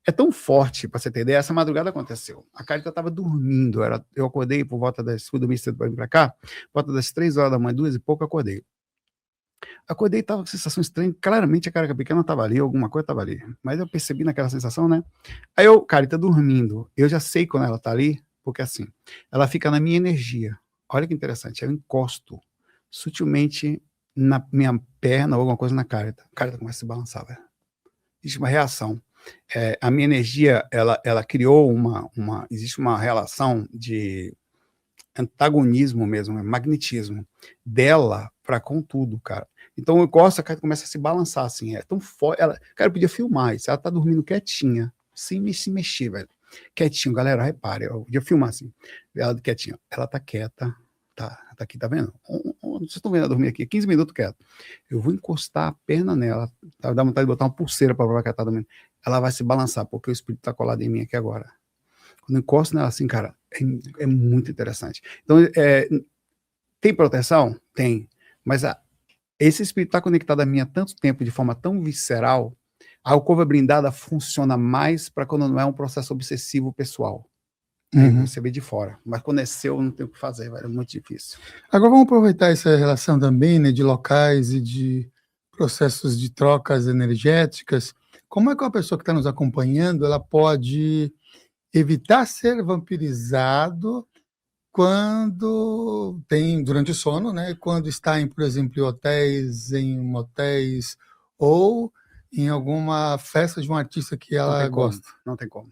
A: é tão forte, para você ter ideia, essa madrugada aconteceu. A Carita estava dormindo, eu acordei por volta das... Fui dormir cedo para vir para cá, por volta das 3 horas da manhã, 2 e pouco, eu acordei. Acordei e estava com sensação estranha, claramente a Carica pequena estava ali, alguma coisa estava ali. Mas eu percebi naquela sensação, né? Aí eu, Carita dormindo, eu já sei quando ela está ali, porque assim, ela fica na minha energia. Olha que interessante, eu encosto sutilmente na minha perna ou alguma coisa na Carita. A Carita começa a se balançar, velho. Existe uma reação. A minha energia, ela criou existe uma relação de antagonismo mesmo, magnetismo dela para com tudo, cara. Então eu gosto, a cara começa a se balançar assim, é tão forte, cara, eu podia filmar isso, ela tá dormindo quietinha, sem se mexer, velho. Quietinho, galera, repare, eu podia filmar assim, ela quietinha, ela tá quieta, tá aqui, tá vendo? Vocês estão vendo ela dormir aqui, 15 minutos quieta. Eu vou encostar a perna nela, tá, dá vontade de botar uma pulseira para provar que ela tá dormindo. Ela vai se balançar, porque o espírito tá colado em mim aqui agora. Quando eu encosto nela assim, cara, é muito interessante. Então, tem proteção? Tem. Mas esse espírito está conectado a mim há tanto tempo, de forma tão visceral, a alcova blindada funciona mais para quando não é um processo obsessivo pessoal. Você vê de fora. Mas quando é seu, não tem o que fazer, velho, é muito difícil.
B: Agora vamos aproveitar essa relação também, né, de locais e de processos de trocas energéticas. Como é que uma pessoa que está nos acompanhando, ela pode evitar ser vampirizado quando tem, durante o sono, né, quando está em, por exemplo, em hotéis, em motéis, ou em alguma festa de um artista que ela gosta?
A: Não tem como.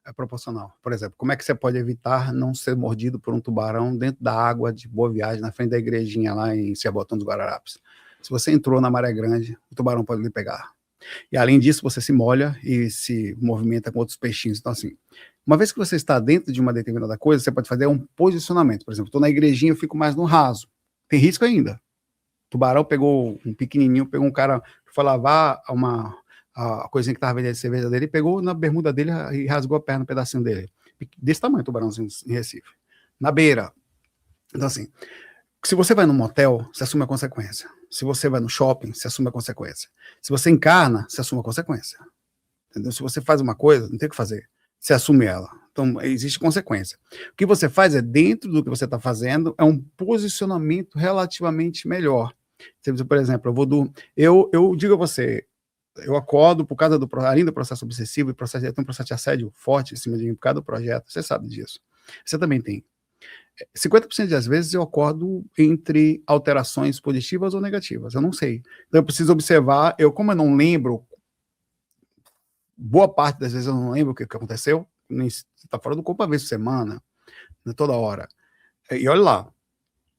A: É proporcional. Por exemplo, como é que você pode evitar não ser mordido por um tubarão dentro da água de Boa Viagem, na frente da igrejinha lá em Ciabotão dos Guararapes? Se você entrou na maré grande, o tubarão pode lhe pegar. E além disso, você se molha e se movimenta com outros peixinhos. Então, assim, uma vez que você está dentro de uma determinada coisa, você pode fazer um posicionamento. Por exemplo, estou na igrejinha, eu fico mais no raso. Tem risco ainda. O tubarão pegou um pequenininho, pegou um cara que foi lavar a coisinha que estava vendendo de cerveja dele, pegou na bermuda dele e rasgou a perna, um pedacinho dele. Desse tamanho, tubarãozinho em Recife. Na beira. Então, assim, se você vai num motel, você assume a consequência. Se você vai no shopping, você assume a consequência. Se você encarna, você assume a consequência. Entendeu? Se você faz uma coisa, não tem o que fazer. Você assume ela. Então, existe consequência. O que você faz é, dentro do que você está fazendo, é um posicionamento relativamente melhor. Por exemplo, eu digo a você, eu acordo por causa além do processo obsessivo, eu tenho um processo de assédio forte em cima de mim por causa do projeto. Você sabe disso. Você também tem. 50% das vezes eu acordo entre alterações positivas ou negativas, eu não sei. Então eu preciso observar, como eu não lembro, boa parte das vezes eu não lembro o que aconteceu, está fora do corpo uma vez por semana, toda hora. E olha lá.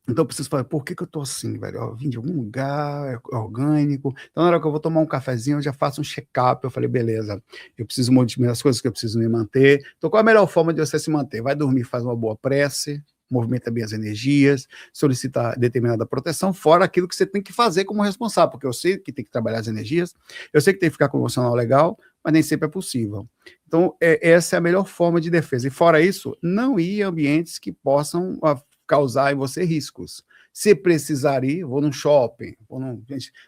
A: Então eu preciso falar, por que eu tô assim, velho? Eu vim de algum lugar, é orgânico. Então na hora que eu vou tomar um cafezinho, eu já faço um check-up. Eu falei, beleza, eu preciso modificar as coisas que eu preciso me manter. Então qual é a melhor forma de você se manter? Vai dormir, faz uma boa prece, movimenta bem as energias, solicita determinada proteção, fora aquilo que você tem que fazer como responsável, porque eu sei que tem que trabalhar as energias, eu sei que tem que ficar com o emocional legal, mas nem sempre é possível. Então essa é a melhor forma de defesa. E fora isso, não ir em ambientes que possam causar em você riscos. Se precisar ir, vou num shopping,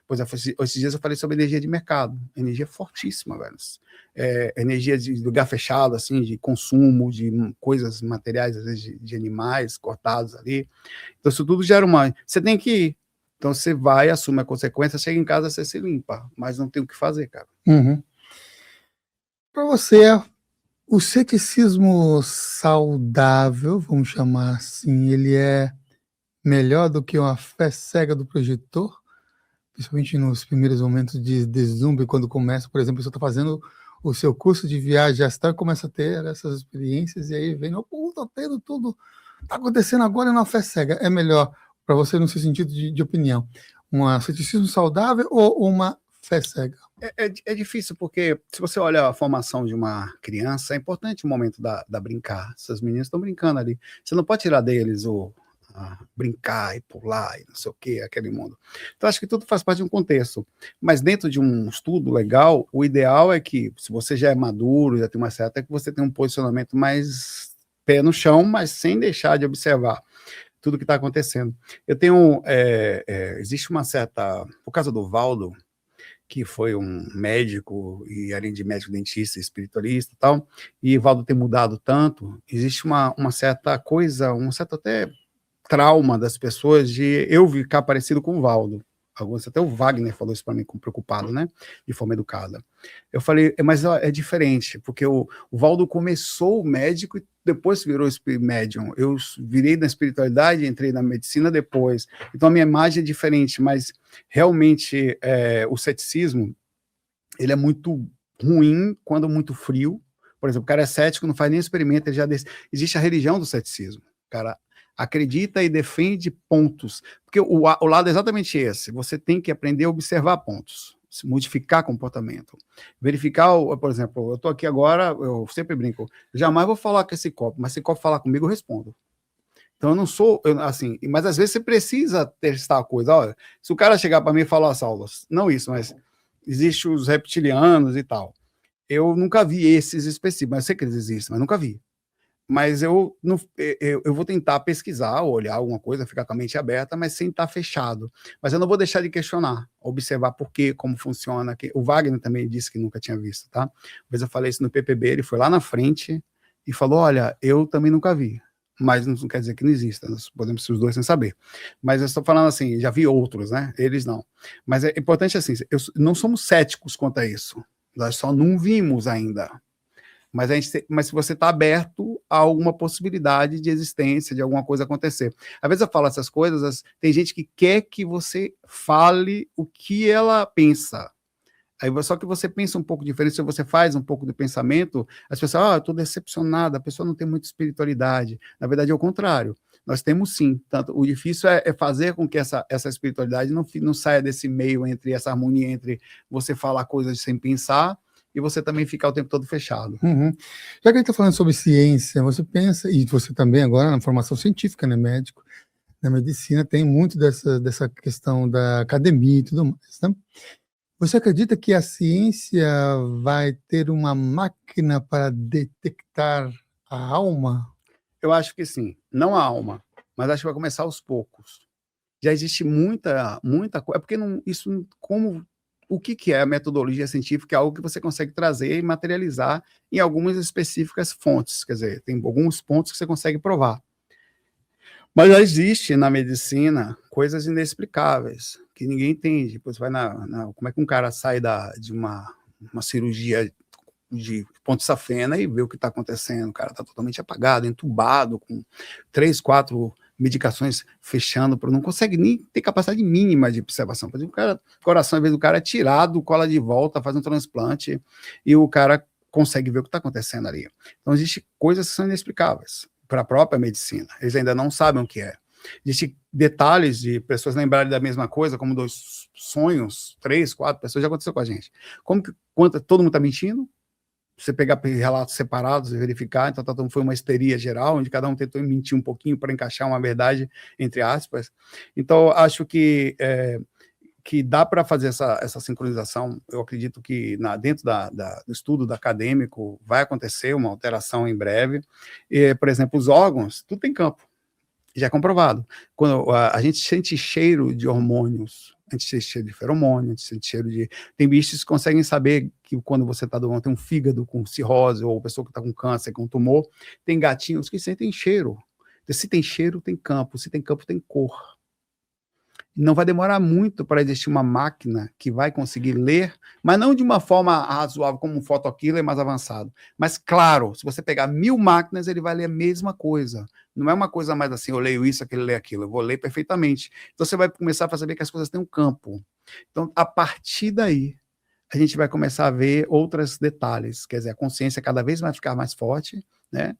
A: pois esses dias eu falei sobre energia de mercado, energia fortíssima, velho. Energia de lugar fechado, assim, de consumo, de coisas materiais, às vezes de animais cortados ali. Então isso tudo gera você tem que ir. Então você vai, assume a consequência, chega em casa, você se limpa, mas não tem o que fazer, cara.
B: Para você, o ceticismo saudável, vamos chamar assim, ele é melhor do que uma fé cega do projetor? Principalmente nos primeiros momentos de deslumbre, quando começa, por exemplo, você está fazendo o seu curso de viagem astral, começa a ter essas experiências, e aí vem, pô, tô tendo tudo, tá acontecendo agora na fé cega. É melhor, para você, no seu sentido de opinião, um ceticismo saudável ou uma fé cega?
A: É difícil, porque se você olha a formação de uma criança, é importante o momento da brincar. Essas meninas estão brincando ali. Você não pode tirar deles o brincar e pular e não sei o que, aquele mundo. Então, acho que tudo faz parte de um contexto. Mas dentro de um estudo legal, o ideal é que, se você já é maduro, já tem uma certa, é que você tenha um posicionamento mais pé no chão, mas sem deixar de observar tudo que está acontecendo. Eu tenho, existe uma certa, por causa do Valdo, que foi um médico, e além de médico, dentista, espiritualista e tal, e Valdo ter mudado tanto, existe uma certa coisa, um certo até trauma das pessoas de eu ficar parecido com o Valdo. Alguns, até o Wagner falou isso para mim, preocupado, né? De forma educada. Eu falei, mas é diferente, porque o Valdo começou médico e depois virou médium. Eu virei na espiritualidade, entrei na medicina depois. Então a minha imagem é diferente, mas realmente o ceticismo, ele é muito ruim quando muito frio. Por exemplo, o cara é cético, não faz nem experimento, ele já existe a religião do ceticismo. O cara acredita e defende pontos. Porque o lado é exatamente esse. Você tem que aprender a observar pontos, modificar comportamento. Verificar, por exemplo, eu estou aqui agora, eu sempre brinco, jamais vou falar com esse copo, mas se o copo falar comigo, eu respondo. Então eu não sou, assim, mas às vezes você precisa testar a coisa. Olha, se o cara chegar para mim e falar, Saulos, não isso, mas existem os reptilianos e tal. Eu nunca vi esses específicos, mas eu sei que eles existem, mas nunca vi. Mas eu vou tentar pesquisar, olhar alguma coisa, ficar com a mente aberta, mas sem estar fechado. Mas eu não vou deixar de questionar, observar por quê, como funciona. O Wagner também disse que nunca tinha visto, tá? Uma vez eu falei isso no PPB, ele foi lá na frente e falou, olha, eu também nunca vi. Mas não quer dizer que não exista, nós podemos ser os dois sem saber. Mas eu estou falando assim, já vi outros, né? Eles não. Mas é importante assim, não somos céticos quanto a isso. Nós só não vimos ainda. Mas se você está aberto a alguma possibilidade de existência, de alguma coisa acontecer. Às vezes eu falo essas coisas, tem gente que quer que você fale o que ela pensa. Aí só que você pensa um pouco diferente, se você faz um pouco de pensamento, as pessoas, eu estou decepcionada, a pessoa não tem muita espiritualidade. Na verdade, é o contrário. Nós temos sim. Tanto, o difícil é fazer com que essa espiritualidade não saia desse meio, entre essa harmonia entre você falar coisas sem pensar e você também ficar o tempo todo fechado.
B: Uhum. Já que a gente está falando sobre ciência, você pensa, e você também agora na formação científica, né, médico, na medicina, tem muito dessa questão da academia e tudo mais, né? Você acredita que a ciência vai ter uma máquina para detectar a alma?
A: Eu acho que sim, não a alma, mas acho que vai começar aos poucos. Já existe muita coisa, é porque isso, como o que é a metodologia científica? É algo que você consegue trazer e materializar em algumas específicas fontes, quer dizer, tem alguns pontos que você consegue provar. Mas já existe na medicina coisas inexplicáveis, que ninguém entende. Depois vai como é que um cara sai de uma cirurgia de ponte safena e vê o que está acontecendo. O cara está totalmente apagado, entubado, com 3, 4 medicações fechando, não consegue nem ter capacidade mínima de observação. Por exemplo, o coração, às vezes, do cara é tirado, cola de volta, faz um transplante, e o cara consegue ver o que está acontecendo ali. Então, existem coisas que são inexplicáveis para a própria medicina. Eles ainda não sabem o que é. Existem detalhes de pessoas lembrarem da mesma coisa, como 2 sonhos, 3, 4 pessoas, já aconteceu com a gente. Todo mundo está mentindo? Você pegar relatos separados e verificar, então foi uma histeria geral, onde cada um tentou mentir um pouquinho para encaixar uma verdade, entre aspas. Então, acho que dá para fazer essa sincronização. Eu acredito que dentro do estudo acadêmico vai acontecer uma alteração em breve. Por exemplo, os órgãos, tudo tem campo, já é comprovado. Quando a gente sente cheiro de hormônios, a gente sente cheiro de feromônio, a gente sente cheiro de... Tem bichos que conseguem saber que quando você está doente, tem um fígado com cirrose, ou pessoa que está com câncer, com tumor, tem gatinhos que sentem cheiro. Então, se tem cheiro, tem campo. Se tem campo, tem cor. Não vai demorar muito para existir uma máquina que vai conseguir ler, mas não de uma forma razoável, como um photokiller mais avançado. Mas, claro, se você pegar 1000 máquinas, ele vai ler a mesma coisa. Não é uma coisa mais assim, eu leio isso, aquele lê aquilo. Eu vou ler perfeitamente. Então, você vai começar a perceber que as coisas têm um campo. Então, a partir daí, a gente vai começar a ver outros detalhes, quer dizer, a consciência cada vez vai ficar mais forte, né?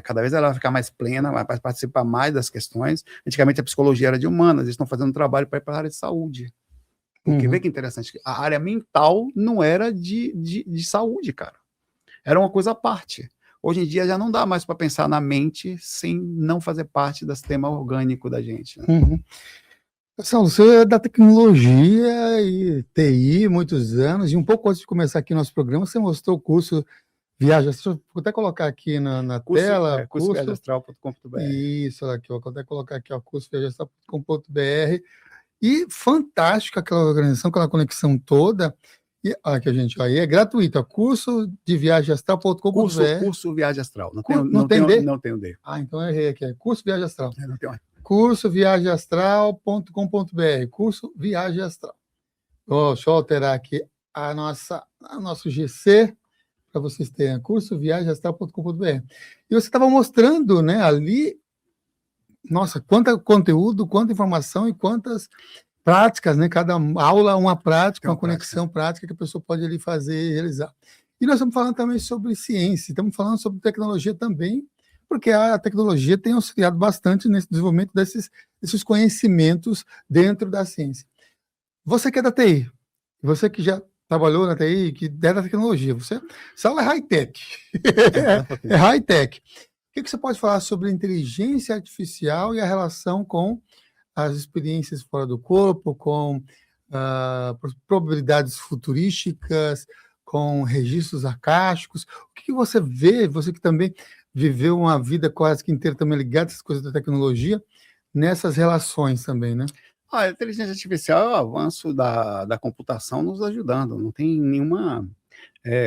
A: Cada vez ela vai ficar mais plena, vai participar mais das questões. Antigamente a psicologia era de humanas, eles estão fazendo um trabalho para ir para a área de saúde. Porque vê que interessante, a área mental não era de saúde, cara. Era uma coisa à parte. Hoje em dia já não dá mais para pensar na mente sem não fazer parte do sistema orgânico da gente. Né?
B: Saulo, você é da tecnologia e TI, muitos anos, e um pouco antes de começar aqui o nosso programa, você mostrou o curso Viagem Astral. Vou até colocar aqui na tela.
A: Curso viagemastral.com.br.
B: Isso, olha aqui, vou até colocar aqui, ó, curso viagemastral.com.br. E fantástica aquela organização, aquela conexão toda. E aqui, gente, aí é gratuito, curso de viagemastral.com.br.
A: Curso Viagem Astral.
B: Não tem D?
A: Não tem o D.
B: Então eu errei aqui, é curso Viagem Astral.
A: Não tem
B: Curso viagemastral.com.br, curso Viagem Astral. Deixa eu alterar aqui nosso GC, para vocês terem, curso viagemastral.com.br. E você estava mostrando, né, ali, nossa, quanto conteúdo, quanta informação e quantas práticas, né? Cada aula uma prática, uma conexão prática que a pessoa pode ali fazer e realizar. E nós estamos falando também sobre ciência, estamos falando sobre tecnologia também, porque a tecnologia tem auxiliado bastante nesse desenvolvimento desses conhecimentos dentro da ciência. Você que é da TI, você que já trabalhou na TI, que é da tecnologia, essa aula é high-tech. É high-tech. O que você pode falar sobre inteligência artificial e a relação com as experiências fora do corpo, com probabilidades futurísticas, com registros acásticos? O que você vê, você que também viveu uma vida quase que inteira também ligada a essas coisas da tecnologia, nessas relações também, né?
A: A inteligência artificial é o avanço da computação nos ajudando, não tem nenhuma...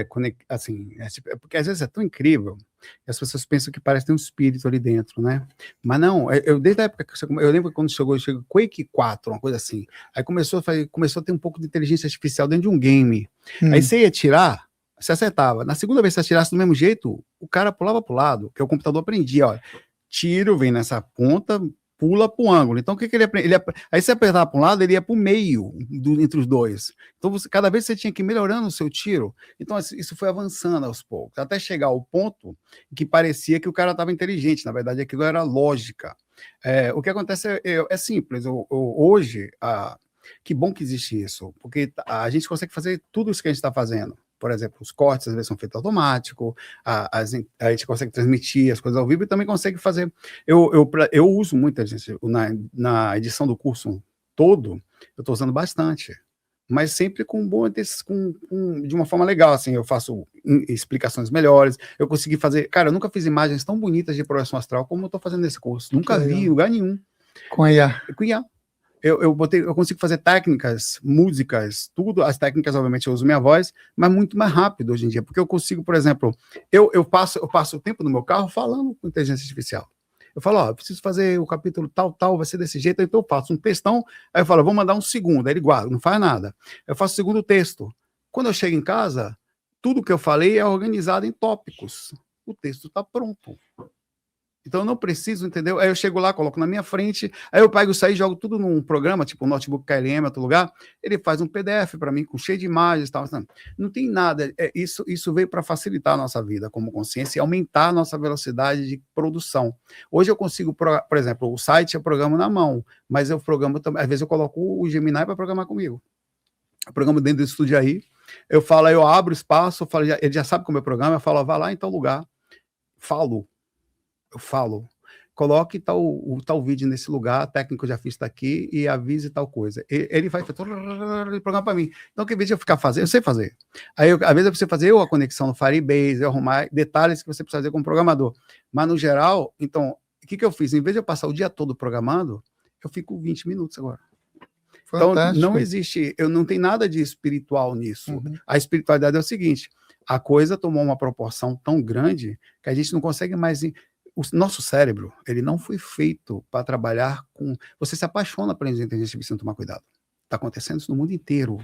A: porque às vezes é tão incrível que as pessoas pensam que parece ter um espírito ali dentro, né? Mas não, desde a época que eu lembro que quando chegou Quake 4, uma coisa assim, aí começou a ter um pouco de inteligência artificial dentro de um game. Aí você ia atirar, você acertava. Na segunda vez que você atirasse do mesmo jeito, o cara pulava pro lado, que o computador aprendia, ó, tiro, vem nessa ponta, pula para o ângulo. Então, o que ele aprende? Aí você apertava para um lado, ele ia para o meio entre os dois. Então, cada vez você tinha que ir melhorando o seu tiro. Então, isso foi avançando aos poucos, até chegar ao ponto que parecia que o cara estava inteligente. Na verdade, aquilo era lógica. O que acontece é simples. Hoje, que bom que existe isso, porque a gente consegue fazer tudo isso que a gente está fazendo. Por exemplo, os cortes às vezes são feitos automático, a gente consegue transmitir as coisas ao vivo e também consegue fazer. Eu uso muito a gente na edição do curso todo, eu estou usando bastante, mas sempre de uma forma legal, assim, eu faço explicações melhores, eu consegui fazer, cara, eu nunca fiz imagens tão bonitas de projeção astral como eu estou fazendo nesse curso, nunca vi em lugar nenhum.
B: Com IA.
A: Com IA. Eu consigo fazer técnicas, músicas, tudo, as técnicas, obviamente, eu uso minha voz, mas muito mais rápido hoje em dia, porque eu consigo, por exemplo, eu passo o tempo no meu carro falando com inteligência artificial. Eu falo, ó, eu preciso fazer o capítulo tal, vai ser desse jeito, então eu faço um textão, aí eu falo, vou mandar um segundo, aí ele guarda, não faz nada. Eu faço o segundo texto. Quando eu chego em casa, tudo que eu falei é organizado em tópicos. O texto está pronto. Então eu não preciso, entendeu? Aí eu chego lá, coloco na minha frente, aí eu pego isso aí, jogo tudo num programa, tipo um notebook KLM, outro lugar, ele faz um PDF para mim, com cheio de imagens e tal. Não tem nada, isso veio para facilitar a nossa vida como consciência e aumentar a nossa velocidade de produção. Hoje eu consigo, por exemplo, o site eu programo na mão, mas eu programo também, às vezes eu coloco o Gemini para programar comigo. Eu programo dentro do estúdio aí, eu abro espaço, ele já sabe como é o programa, eu falo, vá lá em tal lugar, eu falo, coloque tal vídeo nesse lugar, técnico já fiz aqui e avise tal coisa. Ele vai fazer o programa para mim. Então, que vídeo eu ficar fazendo, eu sei fazer. Aí, às vezes, eu preciso fazer a conexão no Firebase, eu arrumar detalhes que você precisa fazer como programador. Mas, no geral, então, o que eu fiz? Em vez de eu passar o dia todo programando, eu fico 20 minutos agora. Fantástico. Então, não existe, não tem nada de espiritual nisso. Uhum. A espiritualidade é o seguinte, a coisa tomou uma proporção tão grande que a gente não consegue mais... O nosso cérebro, ele não foi feito para trabalhar com... Você se apaixona pela inteligência artificial, tomar cuidado. Está acontecendo isso no mundo inteiro.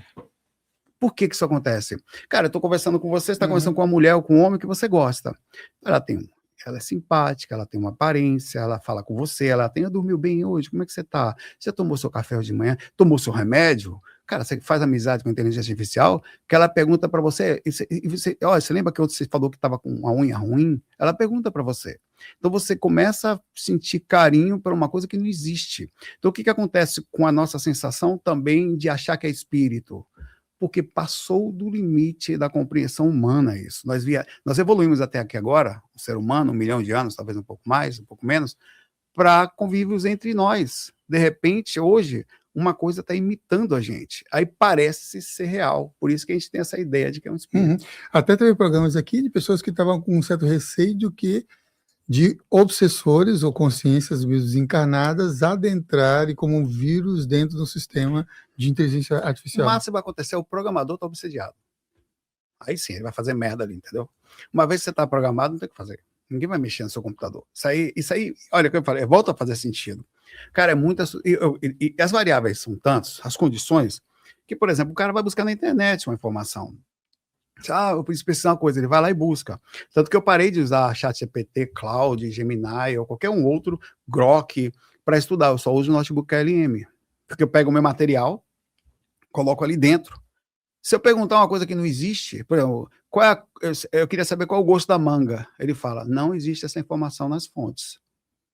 A: Por que isso acontece? Cara, eu estou conversando com você, você está conversando com uma mulher ou com um homem que você gosta. Ela é simpática, ela tem uma aparência, ela fala com você, ela dormiu bem hoje, como é que você está? Você tomou seu café hoje de manhã? Tomou seu remédio? Cara, você faz amizade com a inteligência artificial, que ela pergunta para você, você lembra que você falou que estava com uma unha ruim? Ela pergunta para você. Então você começa a sentir carinho por uma coisa que não existe. Então o que acontece com a nossa sensação também de achar que é espírito? Porque passou do limite da compreensão humana isso. Nós evoluímos até aqui agora, o ser humano, 1 milhão de anos, talvez um pouco mais, um pouco menos, para convívios entre nós. De repente, hoje, uma coisa está imitando a gente. Aí parece ser real. Por isso que a gente tem essa ideia de que é um espírito.
B: Até teve programas aqui de pessoas que estavam com um certo receio de obsessores ou consciências desencarnadas adentrarem como um vírus dentro do sistema de inteligência
A: O
B: artificial.
A: máximo que vai acontecer é o programador está obsediado. Aí sim, ele vai fazer merda ali, entendeu? Uma vez que você está programado, não tem o que fazer. Ninguém vai mexer no seu computador. Isso aí, olha o que eu falei, volta a fazer sentido. Cara, é muitas. E as variáveis são tantas, as condições, que, por exemplo, o cara vai buscar na internet uma informação. Eu preciso pesquisar uma coisa, ele vai lá e busca. Tanto que eu parei de usar ChatGPT, Cloud, Gemini ou qualquer um outro, Grok, para estudar. Eu só uso o notebook KLM. Porque eu pego o meu material, coloco ali dentro. Se eu perguntar uma coisa que não existe, por exemplo, eu queria saber qual é o gosto da manga. Ele fala, não existe essa informação nas fontes.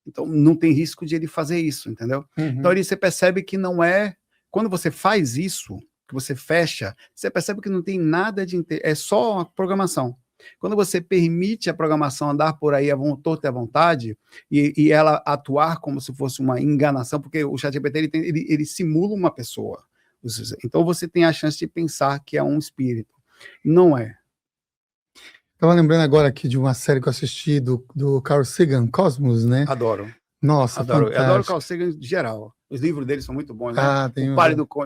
A: Então, não tem risco de ele fazer isso, entendeu? Então, você percebe que não é... Quando você faz isso, que você fecha, você percebe que não tem nada de... É só uma programação. Quando você permite a programação andar por aí à vontade e ela atuar como se fosse uma enganação, porque o ChatGPT ele simula uma pessoa. Então, você tem a chance de pensar que é um espírito. Não é.
B: Estava lembrando agora aqui de uma série que eu assisti do Carl Sagan, Cosmos, né?
A: Adoro.
B: Nossa,
A: adoro.
B: fantástico.
A: Eu adoro o Carl Sagan em geral. Os livros dele são muito bons, né?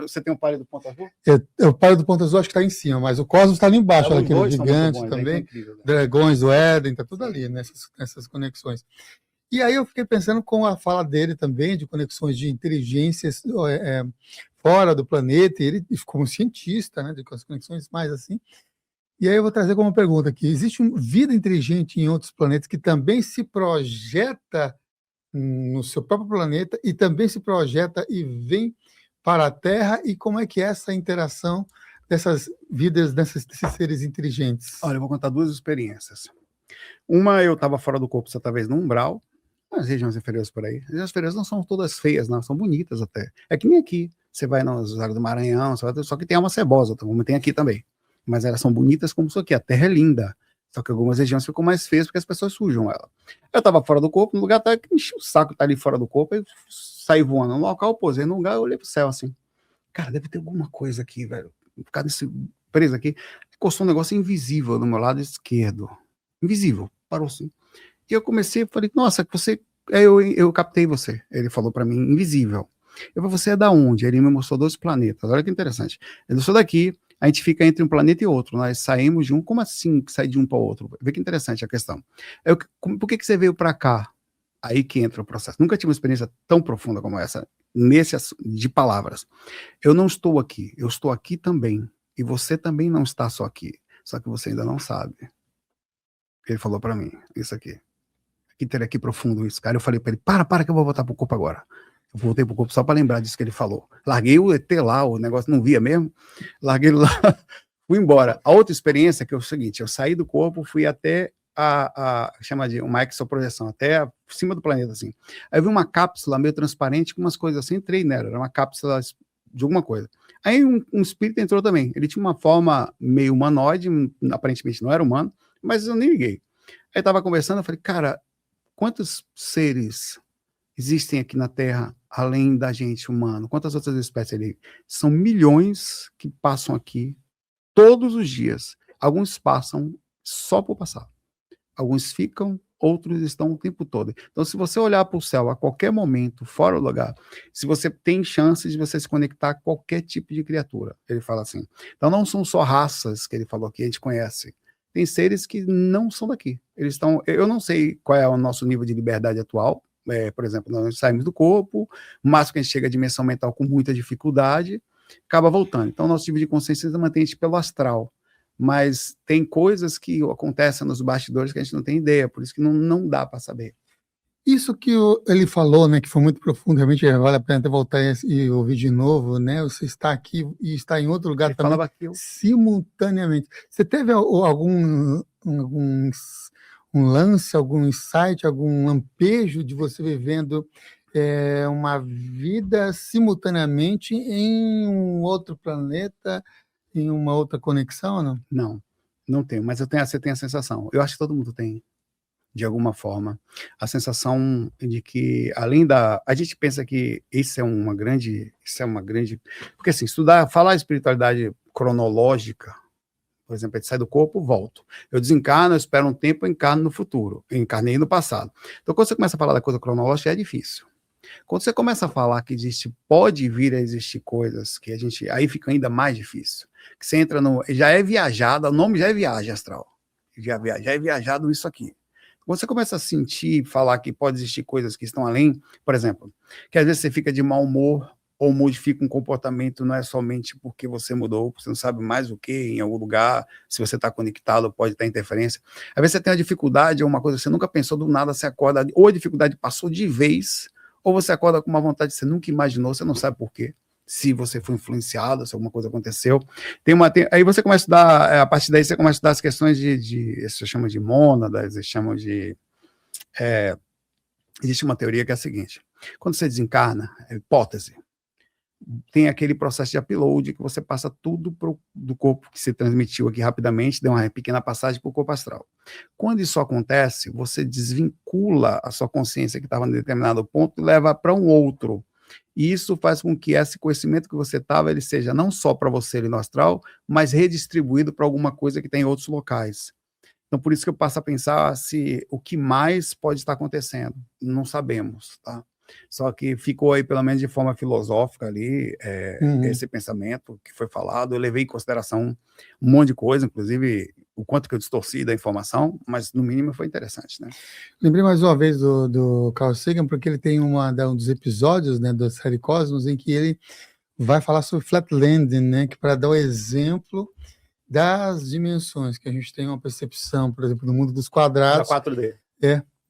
A: Você tem um Pálido Ponto Azul?
B: O Pálido Ponto Azul acho que está em cima, mas o Cosmos está ali embaixo, aquele gigante
A: bons,
B: também.
A: Incrível, né?
B: Dragões do Éden, está tudo ali, nessas conexões. E aí eu fiquei pensando com a fala dele também, de conexões de inteligências fora do planeta, e ele como cientista, né, de conexões mais assim. E aí eu vou trazer como pergunta aqui, existe vida inteligente em outros planetas que também se projeta no seu próprio planeta e também se projeta e vem para a Terra, e como é que é essa interação dessas vidas, desses seres inteligentes?
A: Olha, eu vou contar 2 experiências. Uma, eu estava fora do corpo, certa vez no umbral, nas regiões inferiores por aí. As regiões inferiores não são todas feias, não, são bonitas até. É que nem aqui, você vai nos Lagos do Maranhão, só que tem uma cebosa, como tem aqui também. Mas elas são bonitas como isso aqui, a terra é linda. Só que algumas regiões ficam mais feias porque as pessoas sujam ela. Eu estava fora do corpo, no lugar até que enchi o saco estar ali fora do corpo, eu saí voando no local, posei no lugar, eu olhei pro céu assim. Cara, deve ter alguma coisa aqui, velho. Ficar preso aqui. Encostou um negócio invisível no meu lado esquerdo. Invisível. Parou assim. E eu comecei, falei, nossa, você... Eu captei você. Ele falou para mim, invisível. Eu falei, você é da onde? Ele me mostrou 2 planetas. Olha que interessante. Ele mostrou daqui, a gente fica entre um planeta e outro. Nós saímos de um, como assim sair de um para o outro? Vê que interessante a questão. Por que você veio para cá? Aí que entra o processo. Nunca tive uma experiência tão profunda como essa, de palavras. Eu não estou aqui, eu estou aqui também. E você também não está só aqui. Só que você ainda não sabe. Ele falou para mim, isso aqui. Que profundo isso, cara. Eu falei para ele, para que eu vou voltar pro corpo agora. Eu voltei pro corpo só para lembrar disso que ele falou. Larguei o ET lá, o negócio não via mesmo. Larguei ele lá, fui embora. A outra experiência que é o seguinte, eu saí do corpo, fui até chama de uma exoprojeção, até cima do planeta, assim. Aí eu vi uma cápsula meio transparente, com umas coisas assim, entrei nela, era uma cápsula de alguma coisa. Aí um espírito entrou também. Ele tinha uma forma meio humanoide, aparentemente não era humano, mas eu nem liguei. Aí tava conversando, eu falei, cara, quantos seres existem aqui na Terra, além da gente humano? Quantas outras espécies ali? São milhões que passam aqui todos os dias. Alguns passam só por passar. Alguns ficam, outros estão o tempo todo. Então, se você olhar para o céu a qualquer momento, fora do lugar, se você tem chances de você se conectar a qualquer tipo de criatura, ele fala assim. Então, não são só raças que ele falou que a gente conhece. Tem seres que não são daqui. Eles estão. Eu não sei qual é o nosso nível de liberdade atual. Por exemplo, nós saímos do corpo, o máximo que a gente chega à dimensão mental com muita dificuldade, acaba voltando. Então, nosso nível de consciência mantém a gente pelo astral. Mas tem coisas que acontecem nos bastidores que a gente não tem ideia, por isso que não dá para saber.
B: Isso que ele falou, né, que foi muito profundo, realmente vale a pena até voltar e ouvir de novo, né? Você está aqui e está em outro lugar
A: Ele
B: também,
A: falava aquilo.
B: simultaneamente. Você teve algum um lance, algum insight, algum lampejo de você vivendo uma vida simultaneamente em um outro planeta, em uma outra conexão, ou não?
A: Não, não tenho, mas você tem a sensação. Eu acho que todo mundo tem, de alguma forma, a sensação de que, além da... A gente pensa que isso é uma grande... Porque, assim, falar espiritualidade cronológica, por exemplo, a gente sai do corpo, volto. Eu desencarno, eu espero um tempo, eu encarno no futuro. Eu encarnei no passado. Então, quando você começa a falar da coisa cronológica, é difícil. Quando você começa a falar que pode vir a existir coisas que aí fica ainda mais difícil. Que você entra já é viajada, o nome já é viagem astral. Já é viajado isso aqui. Quando você começa a sentir, falar que pode existir coisas que estão além, por exemplo, que às vezes você fica de mau humor ou modifica um comportamento, não é somente porque você mudou, você não sabe mais o que, em algum lugar, se você está conectado, pode ter interferência. Às vezes você tem uma dificuldade ou uma coisa que você nunca pensou, do nada você acorda, ou a dificuldade passou de vez, ou você acorda com uma vontade que você nunca imaginou, você não sabe por quê, se você foi influenciado, se alguma coisa aconteceu. Aí você começa a estudar, a partir daí você começa a estudar as questões você chama de mônadas, você chama de... existe uma teoria que é a seguinte: quando você desencarna, hipótese, tem aquele processo de upload que você passa tudo do corpo que se transmitiu aqui rapidamente, deu uma pequena passagem para o corpo astral. Quando isso acontece, você desvincula a sua consciência que estava em determinado ponto e leva para um outro. E isso faz com que esse conhecimento que você estava, ele seja não só para você ali no astral, mas redistribuído para alguma coisa que tem em outros locais. Então, por isso que eu passo a pensar o que mais pode estar acontecendo. Não sabemos, tá? Só que ficou aí, pelo menos de forma filosófica ali, esse pensamento que foi falado. Eu levei em consideração um monte de coisa, inclusive o quanto que eu distorci da informação, mas no mínimo foi interessante, né?
B: Lembrei mais uma vez do Carl Sagan, porque ele tem um dos episódios, né, da série Cosmos, em que ele vai falar sobre Flatland, né, que para dar o exemplo das dimensões, que a gente tem uma percepção, por exemplo, no mundo dos quadrados.
A: Da 4D.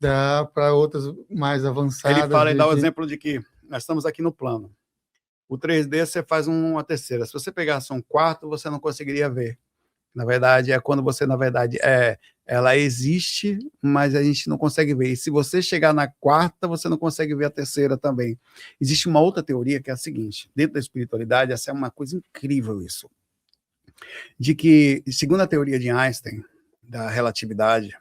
B: Dá para outras mais avançadas.
A: Ele fala e dá o exemplo de que nós estamos aqui no plano. O 3D você faz uma terceira. Se você pegasse um quarto, você não conseguiria ver. Na verdade, é quando você, ela existe, mas a gente não consegue ver. E se você chegar na quarta, você não consegue ver a terceira também. Existe uma outra teoria que é a seguinte: dentro da espiritualidade, essa é uma coisa incrível isso, de que, segundo a teoria de Einstein, da relatividade,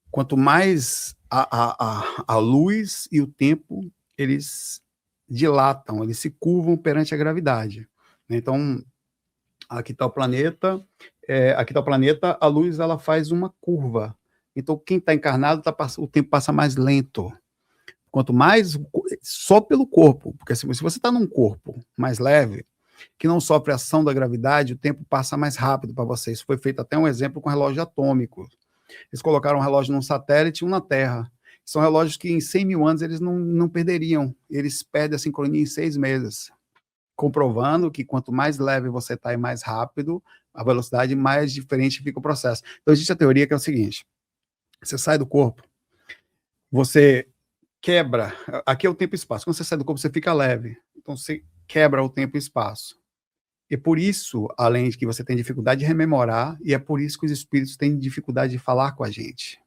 A: quanto mais a luz e o tempo, eles dilatam, eles se curvam perante a gravidade. Então, aqui está o planeta, a luz ela faz uma curva. Então, quem está encarnado, o tempo passa mais lento. Quanto mais, só pelo corpo, porque se você está num corpo mais leve, que não sofre a ação da gravidade, o tempo passa mais rápido para você. Isso foi feito até um exemplo com relógio atômico. Eles colocaram um relógio num satélite e um na Terra. São relógios que em 100 mil anos eles não perderiam. Eles perdem a sincronia em 6 meses. Comprovando que quanto mais leve você está e mais rápido, a velocidade, mais diferente fica o processo. Então existe a teoria que é o seguinte: você sai do corpo, você quebra, aqui é o tempo e espaço, quando você sai do corpo você fica leve, então você quebra o tempo e espaço. E por isso, além de que você tem dificuldade de rememorar, e é por isso que os espíritos têm dificuldade de falar com a gente.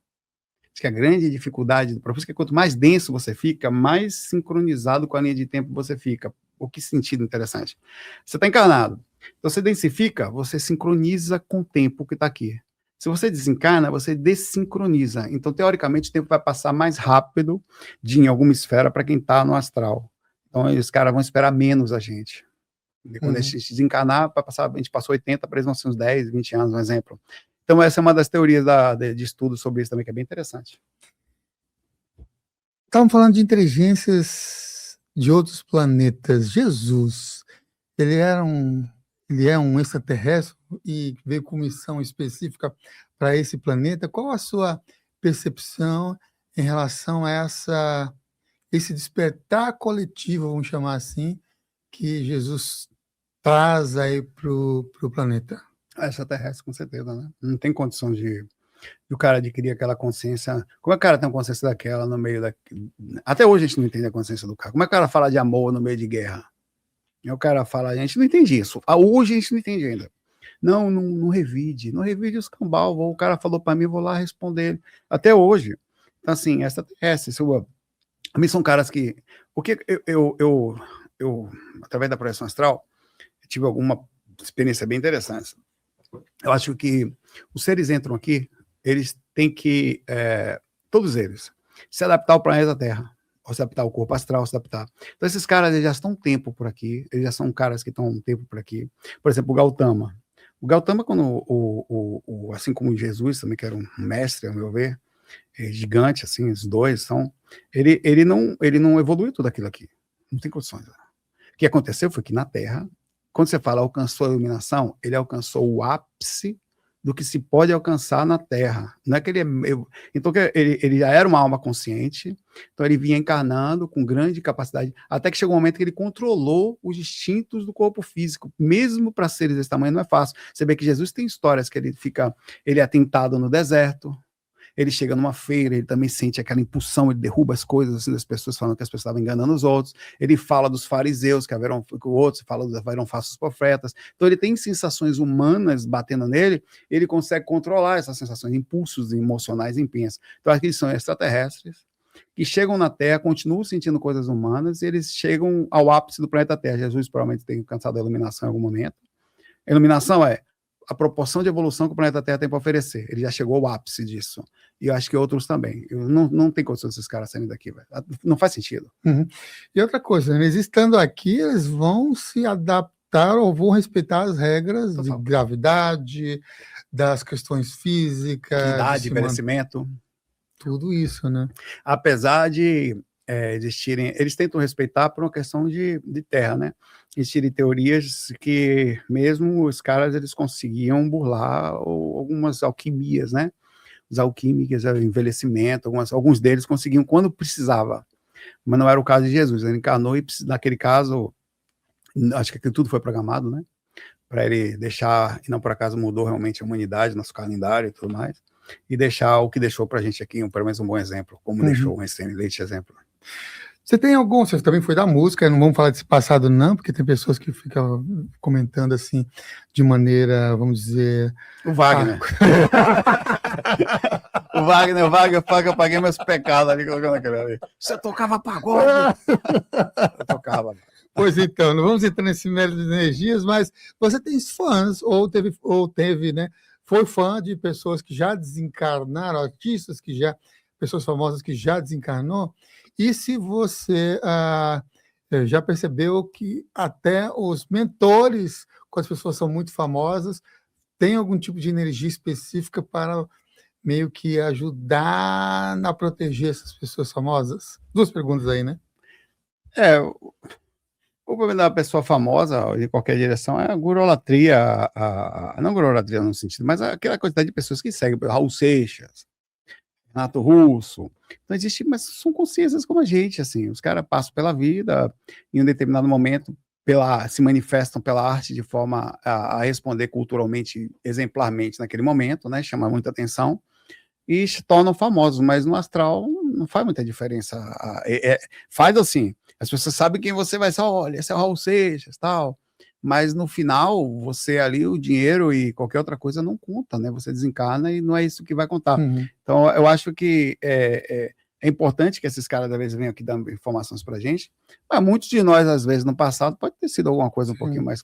A: Acho que a grande dificuldade do processo é que quanto mais denso você fica, mais sincronizado com a linha de tempo você fica. O que sentido interessante. Você está encarnado. Então você densifica, você sincroniza com o tempo que está aqui. Se você desencarna, você dessincroniza. Então, teoricamente, o tempo vai passar mais rápido em alguma esfera para quem está no astral. Então, os caras vão esperar menos a gente. E quando a gente desencarnar, a gente passou 80, para eles vão ser uns 10, 20 anos, um exemplo. Então, essa é uma das teorias de estudo sobre isso também, que é bem interessante.
B: Estavam falando de inteligências de outros planetas. Jesus, ele é um extraterrestre e veio com missão específica para esse planeta. Qual a sua percepção em relação a esse despertar coletivo, vamos chamar assim, que Jesus traz aí para o planeta?
A: Extraterrestre, com certeza, né? Não tem condição de... E o cara adquirir aquela consciência. Como é que o cara tem uma consciência daquela no meio da. Até hoje a gente não entende a consciência do cara. Como é que o cara fala de amor no meio de guerra? E o cara fala, a gente não entende isso. Hoje a gente não entende ainda. Não revide. Não revide os cambal. O cara falou para mim, vou lá responder ele. Até hoje. Então, assim, extraterrestres. A mim são caras que. Porque eu, através da projeção astral, tive alguma experiência bem interessante. Eu acho que os seres entram aqui, eles têm que, todos eles, se adaptar ao planeta Terra, ou se adaptar ao corpo astral, se adaptar. Então, esses caras eles já estão um tempo por aqui, eles já são caras que estão um tempo por aqui. Por exemplo, o Gautama. O Gautama, quando assim como Jesus, também que era um mestre, ao meu ver, gigante, assim, os dois são. Ele não evoluiu tudo aquilo aqui. Não tem condições. O que aconteceu foi que na Terra, quando você fala alcançou a iluminação, ele alcançou o ápice do que se pode alcançar na Terra. Não é que então ele já era uma alma consciente, então ele vinha encarnando com grande capacidade, até que chegou um momento que ele controlou os instintos do corpo físico, mesmo para seres desse tamanho não é fácil. Você vê que Jesus tem histórias que ele é tentado no deserto, ele chega numa feira, ele também sente aquela impulsão, ele derruba as coisas assim, das pessoas, falando que as pessoas estavam enganando os outros, ele fala dos fariseus, que outros fala dos haverão falsos profetas, então ele tem sensações humanas batendo nele, ele consegue controlar essas sensações, impulsos emocionais intensos. Então acho que eles são extraterrestres, que chegam na Terra, continuam sentindo coisas humanas, e eles chegam ao ápice do planeta Terra. Jesus provavelmente tem alcançado a iluminação em algum momento. A iluminação é a proporção de evolução que o planeta Terra tem para oferecer. Ele já chegou ao ápice disso. E eu acho que outros também. Não tem condição desses caras saírem daqui, velho. Não faz sentido.
B: Uhum. E outra coisa, eles estando aqui, eles vão se adaptar ou vão respeitar as regras de gravidade, das questões físicas,
A: idade, envelhecimento.
B: Tudo isso, né?
A: Apesar de existirem, eles tentam respeitar por uma questão de terra, né? Existirem teorias que mesmo os caras eles conseguiam burlar algumas alquimias, né? Os alquímicos, o envelhecimento, alguns deles conseguiam quando precisava, mas não era o caso de Jesus. Ele encarnou e naquele caso, acho que tudo foi programado, né? Para ele deixar, e não por acaso mudou realmente a humanidade, nosso calendário e tudo mais, e deixar o que deixou para a gente aqui, pelo menos um bom exemplo, como deixou o Einstein Leite exemplo.
B: Você tem algum, você também foi da música, não vamos falar desse passado não, porque tem pessoas que ficam comentando assim, de maneira, vamos dizer...
A: O Wagner. O Wagner, eu paguei meus pecados ali, colocando aquele ali. Você tocava pagode? Eu tocava.
B: Pois então, não vamos entrar nesse mérito de energias, mas você tem fãs, ou teve, né? Foi fã de pessoas que já desencarnaram, artistas pessoas famosas que já desencarnou, e se você já percebeu que até os mentores, quando as pessoas são muito famosas, têm algum tipo de energia específica para meio que ajudar a proteger essas pessoas famosas? Duas perguntas aí, né?
A: O problema da pessoa famosa, de qualquer direção, é a gurolatria, não gurolatria no sentido, mas aquela quantidade de pessoas que seguem, Raul Seixas, Renato Russo. Então existe, mas são consciências como a gente, assim, os caras passam pela vida, em um determinado momento, se manifestam pela arte de forma a responder culturalmente, exemplarmente naquele momento, né, chama muita atenção, e se tornam famosos, mas no astral não faz muita diferença. Faz assim, as pessoas sabem quem você vai ser, olha, esse é o Raul Seixas, tal, mas no final, você ali, o dinheiro e qualquer outra coisa não conta, né? Você desencarna e não é isso que vai contar. Então, eu acho que é importante que esses caras, às vezes, venham aqui dando informações pra gente, mas muitos de nós, às vezes, no passado, pode ter sido alguma coisa um pouquinho mais...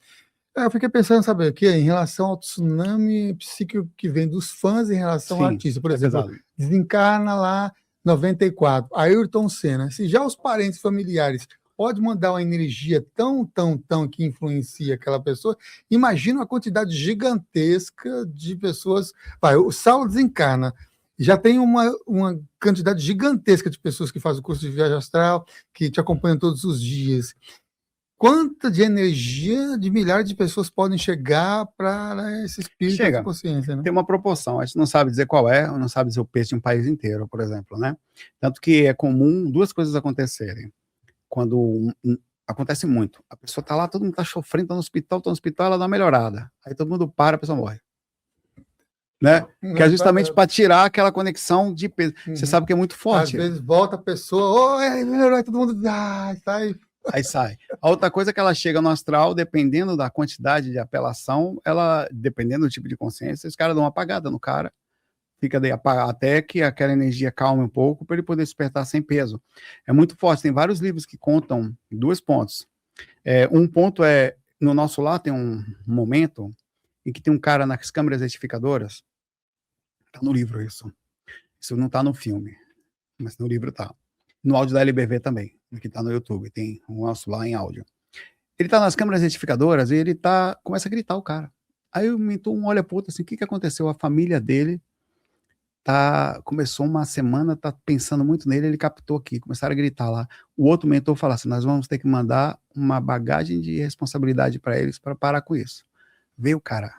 B: Eu fiquei pensando, sabe o quê? Em relação ao tsunami psíquico que vem dos fãs em relação ao artista. Por exemplo, desencarna lá 94, Ayrton Senna. Se já os parentes familiares pode mandar uma energia tão que influencia aquela pessoa, imagina a quantidade gigantesca de pessoas. O Saulo desencarna, já tem uma quantidade gigantesca de pessoas que fazem o curso de viagem astral, que te acompanham todos os dias. Quanta de energia de milhares de pessoas podem chegar para esse espírito de consciência, né?
A: Tem uma proporção, a gente não sabe dizer qual é, não sabe dizer o peso de um país inteiro, por exemplo, né? Tanto que é comum duas coisas acontecerem. Quando acontece muito, a pessoa está lá, todo mundo está sofrendo, está no hospital, ela dá uma melhorada. Aí todo mundo para, a pessoa morre. né? Que é justamente para tirar aquela conexão de peso. Você sabe que é muito forte.
B: Às vezes volta a pessoa, oi, todo mundo sai.
A: Aí sai. A outra coisa é que ela chega no astral, dependendo da quantidade de apelação, ela, dependendo do tipo de consciência, os caras dão uma apagada no cara, fica daí até que aquela energia calme um pouco para ele poder despertar sem peso. É muito forte. Tem vários livros que contam 2 pontos. Um ponto é, no nosso lar tem um momento em que tem um cara nas câmeras retificadoras, tá no livro isso não tá no filme, mas no livro tá. No áudio da LBV também, que tá no YouTube, tem o nosso lá em áudio. Ele tá nas câmeras retificadoras e ele começa a gritar o cara. Aí o mentor olha pro outro assim, o que aconteceu? A família dele começou uma semana, tá pensando muito nele, ele captou aqui, começaram a gritar lá. O outro mentor fala assim, nós vamos ter que mandar uma bagagem de responsabilidade para eles para parar com isso. Veio o cara.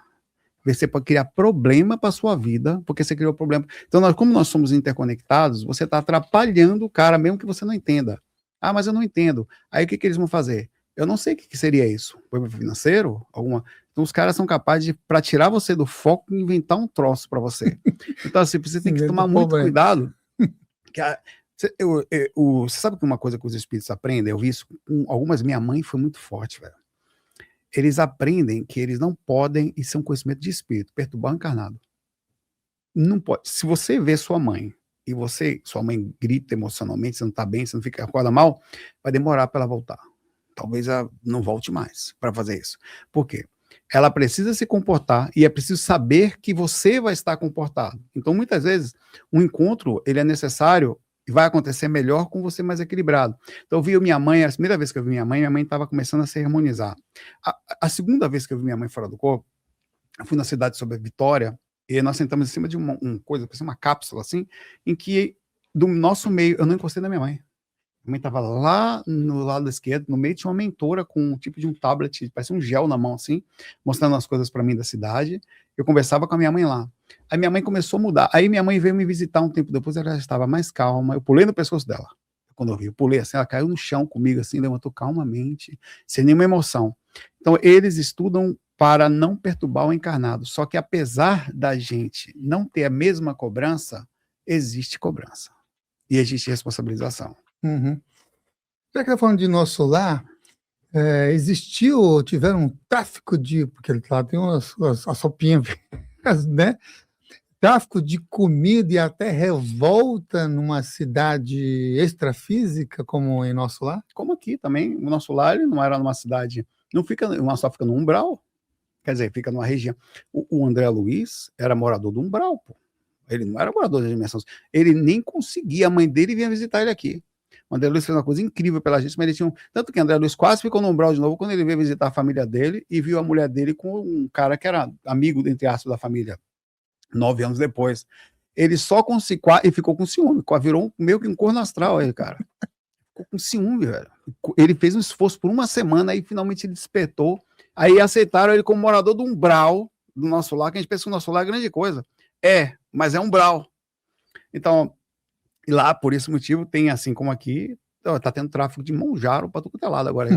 A: Você pode criar problema para sua vida, porque você criou problema. Então, como nós somos interconectados, você está atrapalhando o cara, mesmo que você não entenda. Ah, mas eu não entendo. Aí o que eles vão fazer? Eu não sei o que seria isso. Problema financeiro? Então, os caras são capazes para tirar você do foco e inventar um troço para você. Então, assim, você tem que tomar muito cuidado. Você sabe que uma coisa que os espíritos aprendem? Eu vi isso com algumas. Minha mãe foi muito forte, velho. Eles aprendem que eles não podem, isso é um conhecimento de espírito, perturbar o encarnado. Não pode. Se você vê sua mãe, e sua mãe grita emocionalmente, você não está bem, você não acorda mal, vai demorar para ela voltar. Talvez ela não volte mais para fazer isso. Por quê? Ela precisa se comportar e é preciso saber que você vai estar comportado. Então, muitas vezes, um encontro ele é necessário e vai acontecer melhor com você mais equilibrado. Então, eu vi minha mãe, a primeira vez que eu vi minha mãe estava começando a se harmonizar. A segunda vez que eu vi minha mãe fora do corpo, eu fui na cidade sobre Vitória, e nós sentamos em cima de uma coisa, uma cápsula assim, em que, do nosso meio, eu não encostei na minha mãe. Minha mãe estava lá no lado esquerdo, no meio tinha uma mentora com um tipo de um tablet, parece um gel na mão assim, mostrando as coisas para mim da cidade. Eu conversava com a minha mãe lá. Aí minha mãe começou a mudar. Aí minha mãe veio me visitar um tempo depois, ela já estava mais calma. Eu pulei no pescoço dela. Quando eu vi, eu pulei assim, ela caiu no chão comigo assim, levantou calmamente, sem nenhuma emoção. Então eles estudam para não perturbar o encarnado. Só que apesar da gente não ter a mesma cobrança, existe cobrança. E existe responsabilização.
B: Uhum. Já que está falando de nosso lar, tiveram um tráfico porque lá tem a sopinha, né? Tráfico de comida e até revolta numa cidade extrafísica como em nosso lar?
A: Como aqui também, o nosso lar ele não era numa cidade, o nosso lar fica no umbral, quer dizer, fica numa região. O André Luiz era morador do umbral, pô. Ele não era morador da dimensão, ele nem conseguia, a mãe dele vinha visitar ele aqui. O André Luiz fez uma coisa incrível pela gente, mas ele tinha tanto que o André Luiz quase ficou no umbral de novo quando ele veio visitar a família dele e viu a mulher dele com um cara que era amigo, entre aspas, da família, 9 anos depois. Ele só e ficou com ciúme, virou meio que um corno astral ele, cara. Ficou com ciúme, velho. Ele fez um esforço por uma semana, aí finalmente ele despertou, aí aceitaram ele como morador do umbral do nosso lar, que a gente pensa que o nosso lar é grande coisa. Mas é umbral. Então, e lá, por esse motivo, tem, assim como aqui, tá tendo tráfico de monjaro para todo lado agora.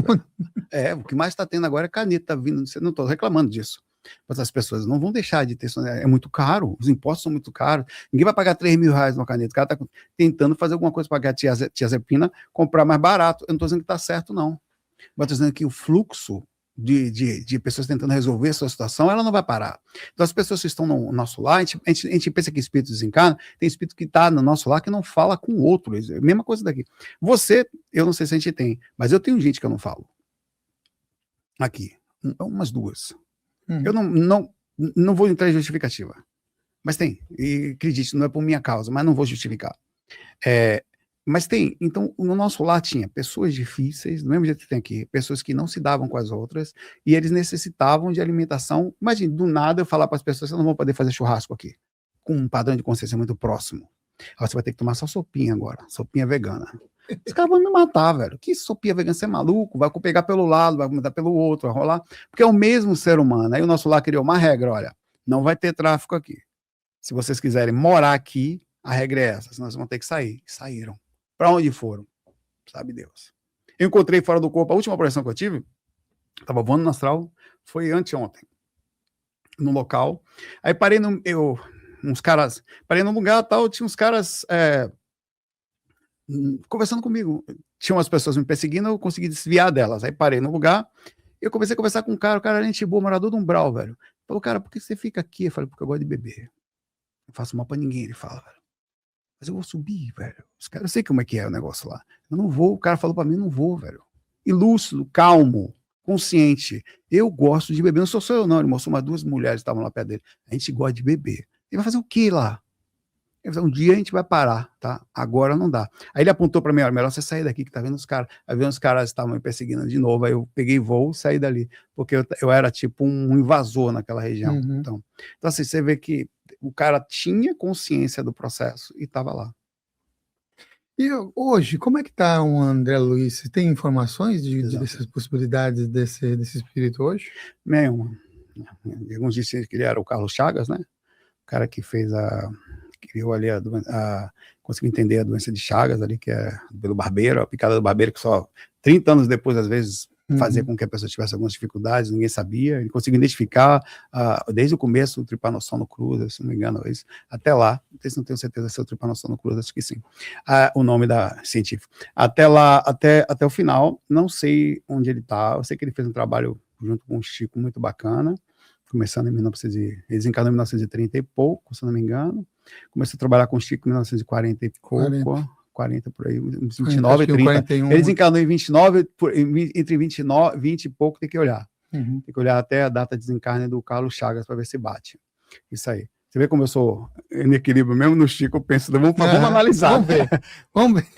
A: O que mais está tendo agora é caneta vindo, não estou reclamando disso. Mas as pessoas não vão deixar de ter, é muito caro, os impostos são muito caros, ninguém vai pagar R$3.000 numa caneta, o cara está tentando fazer alguma coisa para a tia Zepina comprar mais barato. Eu não estou dizendo que está certo, não. Mas estou dizendo que o fluxo de pessoas tentando resolver essa situação, ela não vai parar. Então, as pessoas que estão no nosso lar, a gente pensa que espírito desencarna, tem espírito que está no nosso lar que não fala com o outro. É a mesma coisa daqui. Você, eu não sei se a gente tem, mas eu tenho gente que eu não falo. Aqui. Umas 2. Eu não vou entrar em justificativa. Mas tem. E acredite, não é por minha causa, mas não vou justificar. Mas tem, então no nosso lar tinha pessoas difíceis, do mesmo jeito que tem aqui, pessoas que não se davam com as outras, e eles necessitavam de alimentação. Imagina, do nada eu falar para as pessoas, vocês não vão poder fazer churrasco aqui, com um padrão de consciência muito próximo. Você vai ter que tomar só sopinha agora, sopinha vegana. Os caras vão me matar, velho. Que sopinha vegana, você é maluco? Vai pegar pelo lado, vai mandar pelo outro, vai rolar. Porque é o mesmo ser humano. Aí o nosso lar criou uma regra, olha, não vai ter tráfico aqui. Se vocês quiserem morar aqui, a regra é essa, senão vocês vão ter que sair. E saíram. Para onde foram? Sabe Deus. Eu encontrei fora do corpo, a última projeção que eu tive, estava voando no astral, foi anteontem, no local. Aí parei uns caras, parei num lugar tal, tinha uns caras conversando comigo. Tinha umas pessoas me perseguindo, eu consegui desviar delas. Aí parei no lugar, eu comecei a conversar com um cara, o cara era gente boa, morador de Umbral, velho. Falou, cara, por que você fica aqui? Eu falei, porque eu gosto de beber. Não faço mal pra ninguém, ele fala, velho. Mas eu vou subir, velho. Os caras, eu sei como é que é o negócio lá. Eu não vou, o cara falou pra mim, não vou, velho. E lúcido, calmo, consciente. Eu gosto de beber, não sou só eu não, ele mostrou umas 2 mulheres que estavam lá perto dele. A gente gosta de beber. Ele vai fazer o que lá? Ele falou, um dia a gente vai parar, tá? Agora não dá. Aí ele apontou pra mim, olha, melhor você sair daqui, que tá vendo os caras. Aí vendo os caras estavam me perseguindo de novo, aí eu peguei voo e saí dali, porque eu era tipo um invasor naquela região.
B: Uhum.
A: Então assim, você vê que o cara tinha consciência do processo e estava lá.
B: E hoje, como é que está o André Luiz? Você tem informações dessas possibilidades desse espírito hoje?
A: Nenhuma. Alguns dizem que ele era o Carlos Chagas, né? O cara que fez criou ali conseguiu entender a doença de Chagas ali, que é pelo barbeiro, a picada do barbeiro, que só 30 anos depois, às vezes, fazia com que a pessoa tivesse algumas dificuldades, ninguém sabia. Ele conseguiu identificar desde o começo o Trypanosoma cruzi, se não me engano, isso, até lá, não tenho certeza se é o Trypanosoma cruzi, acho que sim, o nome científico. Até lá, até o final, não sei onde ele está, eu sei que ele fez um trabalho junto com o Chico muito bacana, começando em 1900, ele desencarnou em 1930 e pouco, se não me engano, começou a trabalhar com o Chico em 1940 e pouco, 40 por aí, 29 e 30. 41. Ele desencarnou em 29, entre 29, 20 e pouco, tem que olhar. Tem que olhar até a data de desencarne do Carlos Chagas para ver se bate. Isso aí. Você vê como eu sou em equilíbrio, mesmo no Chico, eu penso, vamos analisar.
B: Vamos ver.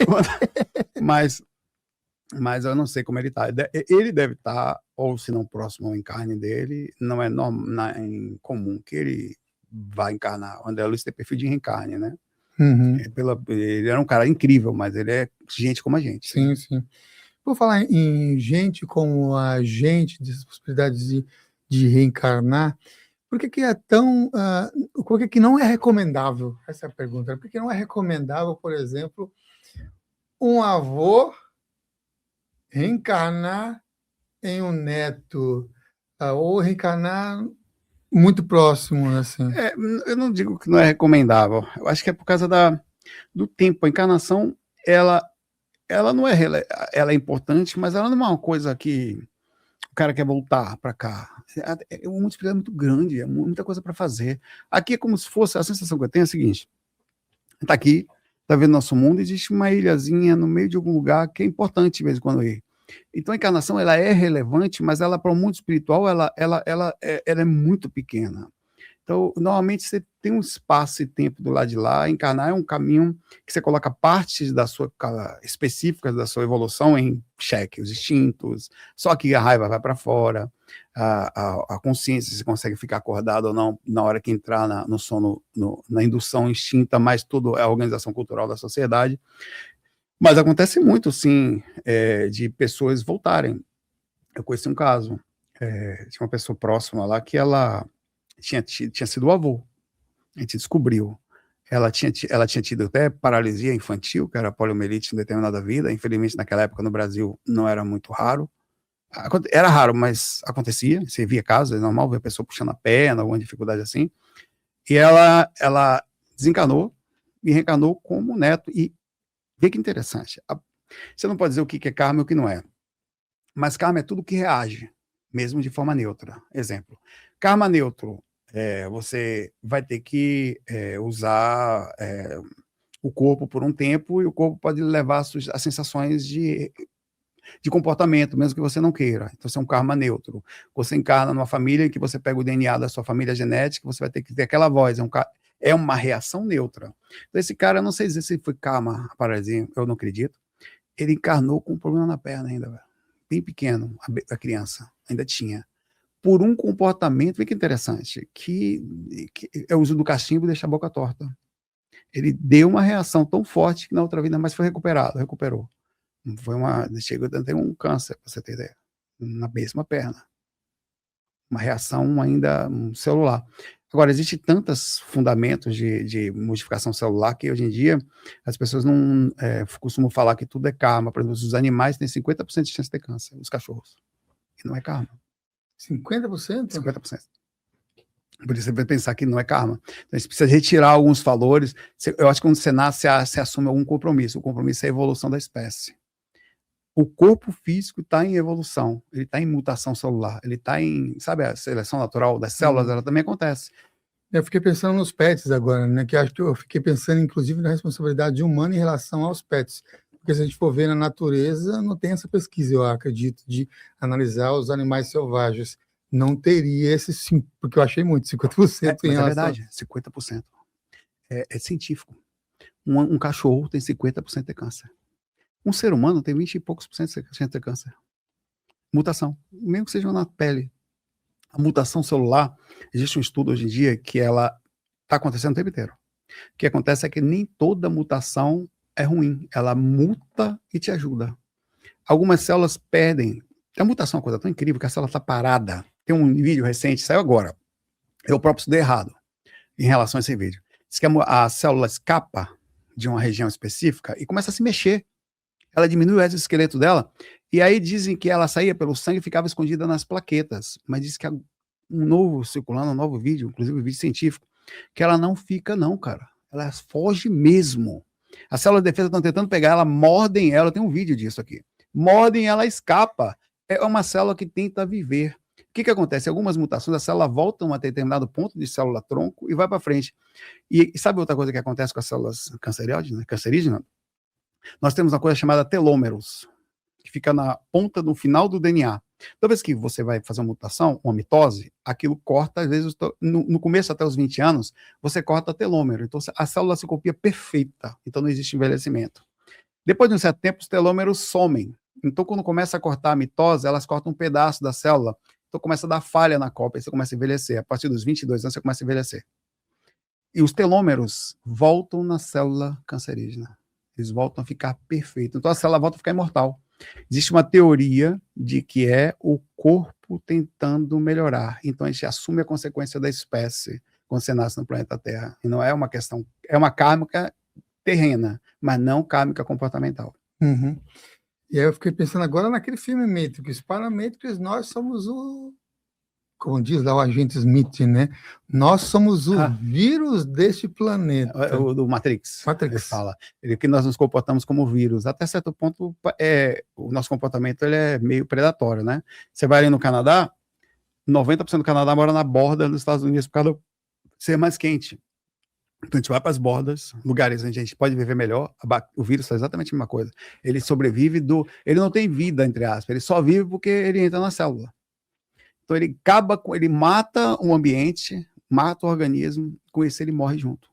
A: Mas eu não sei como ele está. Ele deve estar, ou se não próximo ao encarne dele, não é comum que ele vá encarnar. O André Luiz tem perfil de reencarne, né? Ele era um cara incrível, mas ele é gente como a gente.
B: Sim, sim. Vou falar em gente como a gente, dessas possibilidades de reencarnar. Por que é tão... por que não é recomendável? Essa é a pergunta. Por que não é recomendável, por exemplo, um avô reencarnar em um neto, ou reencarnar muito próximo, assim?
A: Eu não digo que não é recomendável. Eu acho que é por causa do tempo. A encarnação, ela não é, ela é importante, mas ela não é uma coisa que o cara quer voltar para cá. O mundo espiritual é muito grande, é muita coisa para fazer. Aqui é como se fosse, a sensação que eu tenho é a seguinte: está aqui, está vendo nosso mundo, existe uma ilhazinha no meio de algum lugar que é importante de vez em quando ir. Então a encarnação, ela é relevante, mas ela para o mundo espiritual ela é muito pequena. Então, normalmente você tem um espaço e tempo do lado de lá. Encarnar é um caminho que você coloca partes específicas da sua evolução em xeque, os instintos, só que a raiva vai para fora, a consciência, você consegue ficar acordado ou não na hora que entrar no sono, na indução instinta, mas tudo é a organização cultural da sociedade. Mas acontece muito, sim, de pessoas voltarem. Eu conheci um caso, tinha uma pessoa próxima lá que ela tinha sido o avô, a gente descobriu. Ela tinha tido até paralisia infantil, que era poliomielite em determinada vida. Infelizmente, naquela época no Brasil não era muito raro. Era raro, mas acontecia. Você via casos, é normal ver a pessoa puxando a perna, alguma dificuldade assim. E ela desencanou e reencarnou como neto. E vê que interessante. Você não pode dizer o que é karma e o que não é. Mas karma é tudo que reage, mesmo de forma neutra. Exemplo. Karma neutro. Você vai ter que usar o corpo por um tempo, e o corpo pode levar a sensações de comportamento, mesmo que você não queira. Então, isso é um karma neutro. Você encarna numa família em que você pega o DNA da sua família genética, você vai ter que ter aquela voz. É uma reação neutra. Então, esse cara, eu não sei dizer se foi karma, paralisia, eu não acredito. Ele encarnou com um problema na perna ainda, velho. Bem pequeno, a criança ainda tinha. Por um comportamento, vê que interessante, que é o uso do cachimbo e deixa a boca torta. Ele deu uma reação tão forte que na outra vida mais foi recuperou. Chegou a ter um câncer, para você ter ideia, na mesma perna. Uma reação ainda celular. Agora, existem tantos fundamentos de modificação celular que hoje em dia as pessoas não costumam falar que tudo é karma. Por exemplo, os animais têm 50% de chance de ter câncer, os cachorros. E não é karma.
B: 50%?
A: 50%. Por isso você vai pensar que não é karma. Então, a gente precisa retirar alguns valores. Eu acho que quando você nasce, você assume algum compromisso. O compromisso é a evolução da espécie. O corpo físico está em evolução, ele está em mutação celular, ele está em, sabe, a seleção natural das células, ela também acontece.
B: Eu fiquei pensando nos pets agora, né? Que acho que eu fiquei pensando, inclusive, na responsabilidade humana em relação aos pets. Porque se a gente for ver na natureza, não tem essa pesquisa, eu acredito, de analisar os animais selvagens. Não teria esse, sim, porque eu achei muito, 50% em
A: Mas é
B: relação...
A: verdade, 50%. É científico. Um cachorro tem 50% de câncer. Um ser humano tem 20 e poucos por cento de câncer. Mutação, mesmo que seja na pele. A mutação celular, existe um estudo hoje em dia que ela está acontecendo o tempo inteiro. O que acontece é que nem toda mutação é ruim, ela muta e te ajuda. Algumas células perdem. A mutação é uma coisa tão incrível que a célula está parada. Tem um vídeo recente, saiu agora. Eu próprio estudei errado em relação a esse vídeo. Diz que a célula escapa de uma região específica e começa a se mexer. Ela diminui o exoesqueleto dela, e aí dizem que ela saía pelo sangue e ficava escondida nas plaquetas. Mas diz que um novo circulando, um novo vídeo, inclusive um vídeo científico, que ela não fica não, cara. Ela foge mesmo. As células de defesa estão tentando pegar ela, mordem ela, tem um vídeo disso aqui. Mordem, ela escapa. É uma célula que tenta viver. O que acontece? Algumas mutações, a célula volta a determinado ponto de célula-tronco e vai para frente. E sabe outra coisa que acontece com as células cancerígenas? Nós temos uma coisa chamada telômeros, que fica na ponta do final do DNA. Toda vez que você vai fazer uma mutação, uma mitose, aquilo corta, às vezes, no começo até os 20 anos, você corta telômero. Então, a célula se copia perfeita. Então, não existe envelhecimento. Depois de um certo tempo, os telômeros somem. Então, quando começa a cortar a mitose, elas cortam um pedaço da célula. Então, começa a dar falha na cópia e você começa a envelhecer. A partir dos 22 anos, você começa a envelhecer. E os telômeros voltam na célula cancerígena. Eles voltam a ficar perfeitos. Então, a célula volta a ficar imortal. Existe uma teoria de que é o corpo tentando melhorar. Então, a gente assume a consequência da espécie quando você nasce no planeta Terra. E não é uma questão... É uma kármica terrena, mas não kármica comportamental.
B: Uhum. E aí eu fiquei pensando agora naquele filme Matrix. Para Matrix, nós somos o... Como diz lá o agente Smith, né? Nós somos o vírus deste planeta.
A: O do Matrix. Ele fala que nós nos comportamos como vírus. Até certo ponto, o nosso comportamento ele é meio predatório, né? Você vai ali no Canadá, 90% do Canadá mora na borda dos Estados Unidos por causa do ser mais quente. Então a gente vai para as bordas, lugares onde a gente pode viver melhor. O vírus faz exatamente a mesma coisa. Ele sobrevive ele não tem vida, entre aspas, ele só vive porque ele entra na célula. Então ele mata o ambiente, mata o organismo, com isso ele morre junto.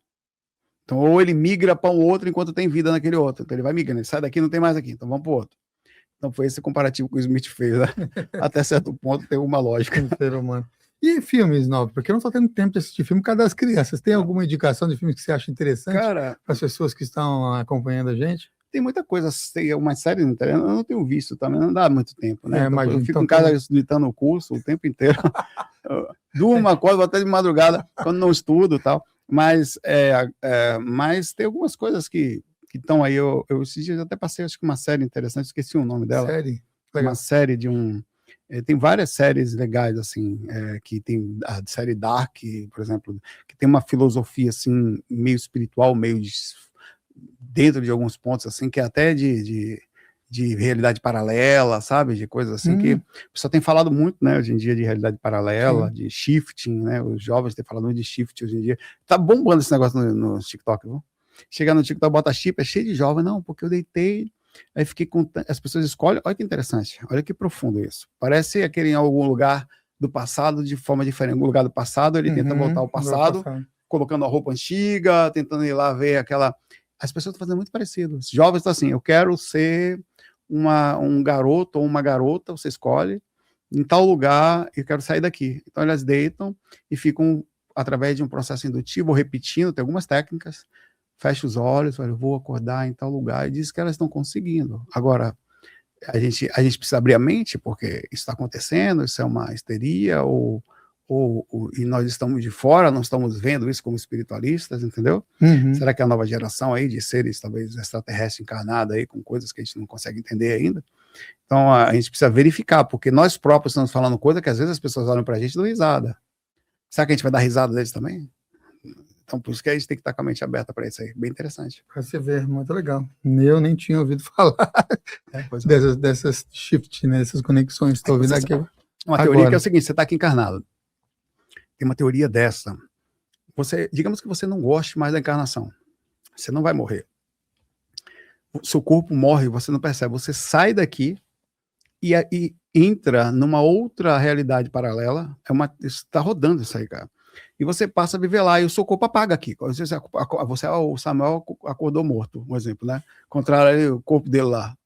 A: Então, ou ele migra para um outro enquanto tem vida naquele outro. Então ele vai migrando, ele sai daqui, não tem mais aqui, então vamos para o outro. Então foi esse comparativo que o Smith fez, né? Até certo ponto tem uma lógica.
B: Ser humano. E filmes novos? Porque eu não estou tendo tempo de assistir filme por causa das crianças. Tem alguma indicação de filmes que você acha interessante para as pessoas que estão acompanhando a gente?
A: Tem muita coisa, tem uma série no internet, eu não tenho visto também, não dá muito tempo, né?
B: Então,
A: eu fico em casa editando o curso o tempo inteiro. Durmo, acordo até de madrugada, quando não estudo e tal. Mas tem algumas coisas que estão aí. Eu esses dias até passei, acho que uma série interessante, esqueci o nome dela.
B: Série?
A: Uma série de um... tem várias séries legais, assim, que tem a série Dark, por exemplo, que tem uma filosofia, assim, meio espiritual, meio dentro de alguns pontos, assim, que é até de realidade paralela, sabe? De coisas assim que o pessoal tem falado muito, né, hoje em dia, de realidade paralela, de shifting, né? Os jovens têm falado muito de shift hoje em dia. Tá bombando esse negócio no TikTok, viu? Chegar no TikTok, bota chip, é cheio de jovem. Não, porque eu deitei, aí fiquei com... As pessoas escolhem, olha que interessante, olha que profundo isso. Parece aquele em algum lugar do passado, de forma diferente. Em algum lugar do passado, ele tenta voltar ao passado, colocando a roupa antiga, tentando ir lá ver aquela... As pessoas estão fazendo muito parecido. Os jovens estão assim, eu quero ser um garoto ou uma garota, você escolhe, em tal lugar, eu quero sair daqui. Então elas deitam e ficam, através de um processo indutivo, repetindo, tem algumas técnicas, fecha os olhos, eu vou acordar em tal lugar, e diz que elas estão conseguindo. Agora, a gente precisa abrir a mente, porque isso está acontecendo, isso é uma histeria, e nós estamos de fora, não estamos vendo isso como espiritualistas, entendeu? Será que a nova geração aí de seres, talvez extraterrestres encarnados aí, com coisas que a gente não consegue entender ainda? Então a gente precisa verificar, porque nós próprios estamos falando coisa que às vezes as pessoas olham pra gente e dão risada. Será que a gente vai dar risada deles também? Então, por isso que a gente tem que estar com a mente aberta para isso aí. Bem interessante.
B: Para você ver, muito legal. Eu nem tinha ouvido falar dessas shift, né, dessas conexões. Estou ouvindo aqui
A: uma teoria que é o seguinte, você está aqui encarnado. Tem uma teoria dessa. Digamos que você não goste mais da encarnação. Você não vai morrer. O seu corpo morre, você não percebe. Você sai daqui e entra numa outra realidade paralela. Está rodando isso aí, cara. E você passa a viver lá, e o seu corpo apaga aqui. O Samuel acordou morto, um exemplo, né? Contrário, o corpo dele lá.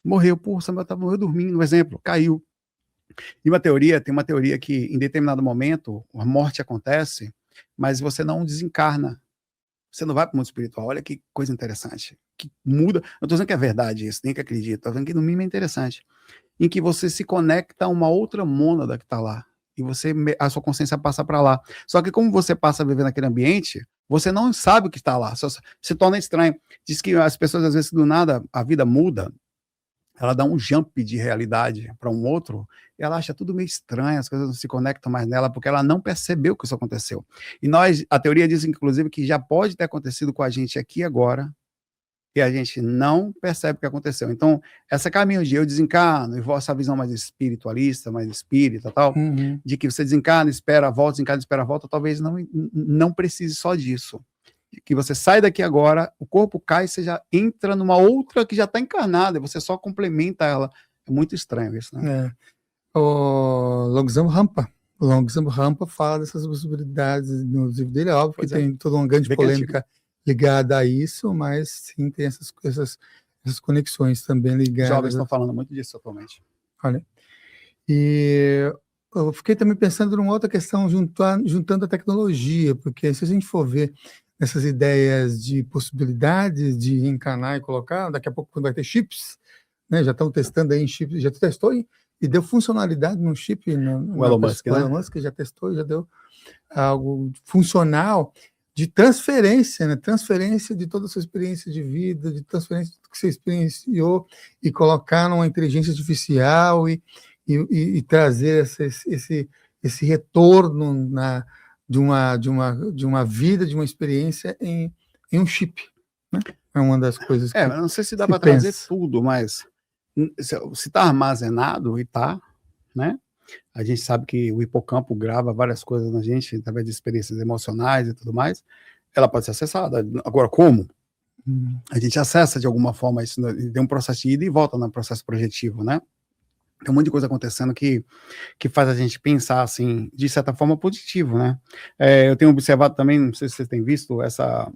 A: Morreu, o Samuel morreu dormindo, um exemplo, caiu. E tem uma teoria que, em determinado momento, a morte acontece, mas você não desencarna. Você não vai para o mundo espiritual. Olha que coisa interessante. Que muda. Não estou dizendo que é verdade isso, nem que acredito. Estou dizendo que, no mínimo, é interessante. Em que você se conecta a uma outra mônada que está lá. E a sua consciência passa para lá. Só que como você passa a viver naquele ambiente, você não sabe o que está lá. Se torna estranho. Diz que as pessoas, às vezes, do nada, a vida muda, ela dá um jump de realidade para um outro, e ela acha tudo meio estranho, as coisas não se conectam mais nela, porque ela não percebeu que isso aconteceu. E a teoria diz, inclusive, que já pode ter acontecido com a gente aqui agora, e a gente não percebe o que aconteceu. Então, esse caminho de eu desencarno, e essa visão mais espiritualista, mais espírita, tal, de que você desencarna, espera a volta, desencarna, espera a volta, talvez não precise só disso. Que você sai daqui agora, o corpo cai, você já entra numa outra que já está encarnada, e você só complementa ela. É muito estranho isso, né?
B: O Longzamo Rampa fala dessas possibilidades no livro dele, é óbvio que tem toda uma grande polêmica ligada a isso, mas sim, tem essas conexões também ligadas.
A: Jovens estão falando muito disso atualmente.
B: Olha, e eu fiquei também pensando numa outra questão, juntando a tecnologia, porque se a gente for ver essas ideias de possibilidades de encarnar e colocar, daqui a pouco quando vai ter chips, né, já estão testando aí em chips, já testou e deu funcionalidade no chip,
A: o Elon Musk,
B: né? Musk já testou, já deu algo funcional de transferência, né? Transferência de toda a sua experiência de vida, de transferência do que você experienciou e colocar numa inteligência artificial e trazer esse retorno de uma vida, de uma experiência em um chip, né? É uma das coisas que
A: não sei se dá para trazer tudo, mas se está armazenado, e está, né? A gente sabe que o hipocampo grava várias coisas na gente, através de experiências emocionais e tudo mais. Ela pode ser acessada. Agora, como? A gente acessa de alguma forma isso, tem um processo de ida e volta no processo projetivo, né? Tem um monte de coisa acontecendo que faz a gente pensar, assim, de certa forma, positivo, né? Eu tenho observado também, não sei se vocês têm visto, essa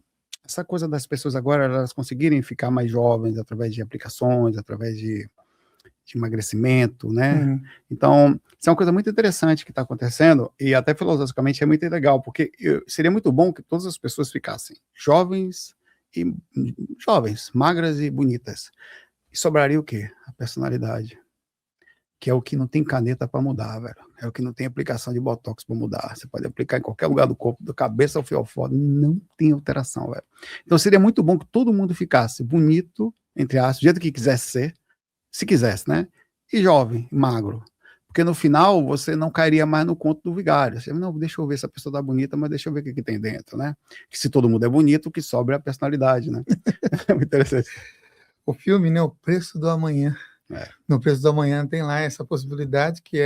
A: coisa das pessoas agora, elas conseguirem ficar mais jovens através de aplicações, através de emagrecimento, né? Então, isso é uma coisa muito interessante que está acontecendo, e até filosoficamente é muito legal, porque seria muito bom que todas as pessoas ficassem jovens, magras e bonitas. E sobraria o quê? A personalidade. Que é o que não tem caneta para mudar, velho. É o que não tem aplicação de botox para mudar. Você pode aplicar em qualquer lugar do corpo, da cabeça ao fiofó, não tem alteração, velho. Então seria muito bom que todo mundo ficasse bonito, entre aspas, do jeito que quisesse ser, se quisesse, né? E jovem, magro. Porque no final você não cairia mais no conto do vigário. Você, não, deixa eu ver se a pessoa tá bonita, mas deixa eu ver o que tem dentro, né? Que se todo mundo é bonito, o que sobra é a personalidade, né? É muito interessante.
B: O filme, né? O Preço do Amanhã. No Preço do Amanhã tem lá essa possibilidade que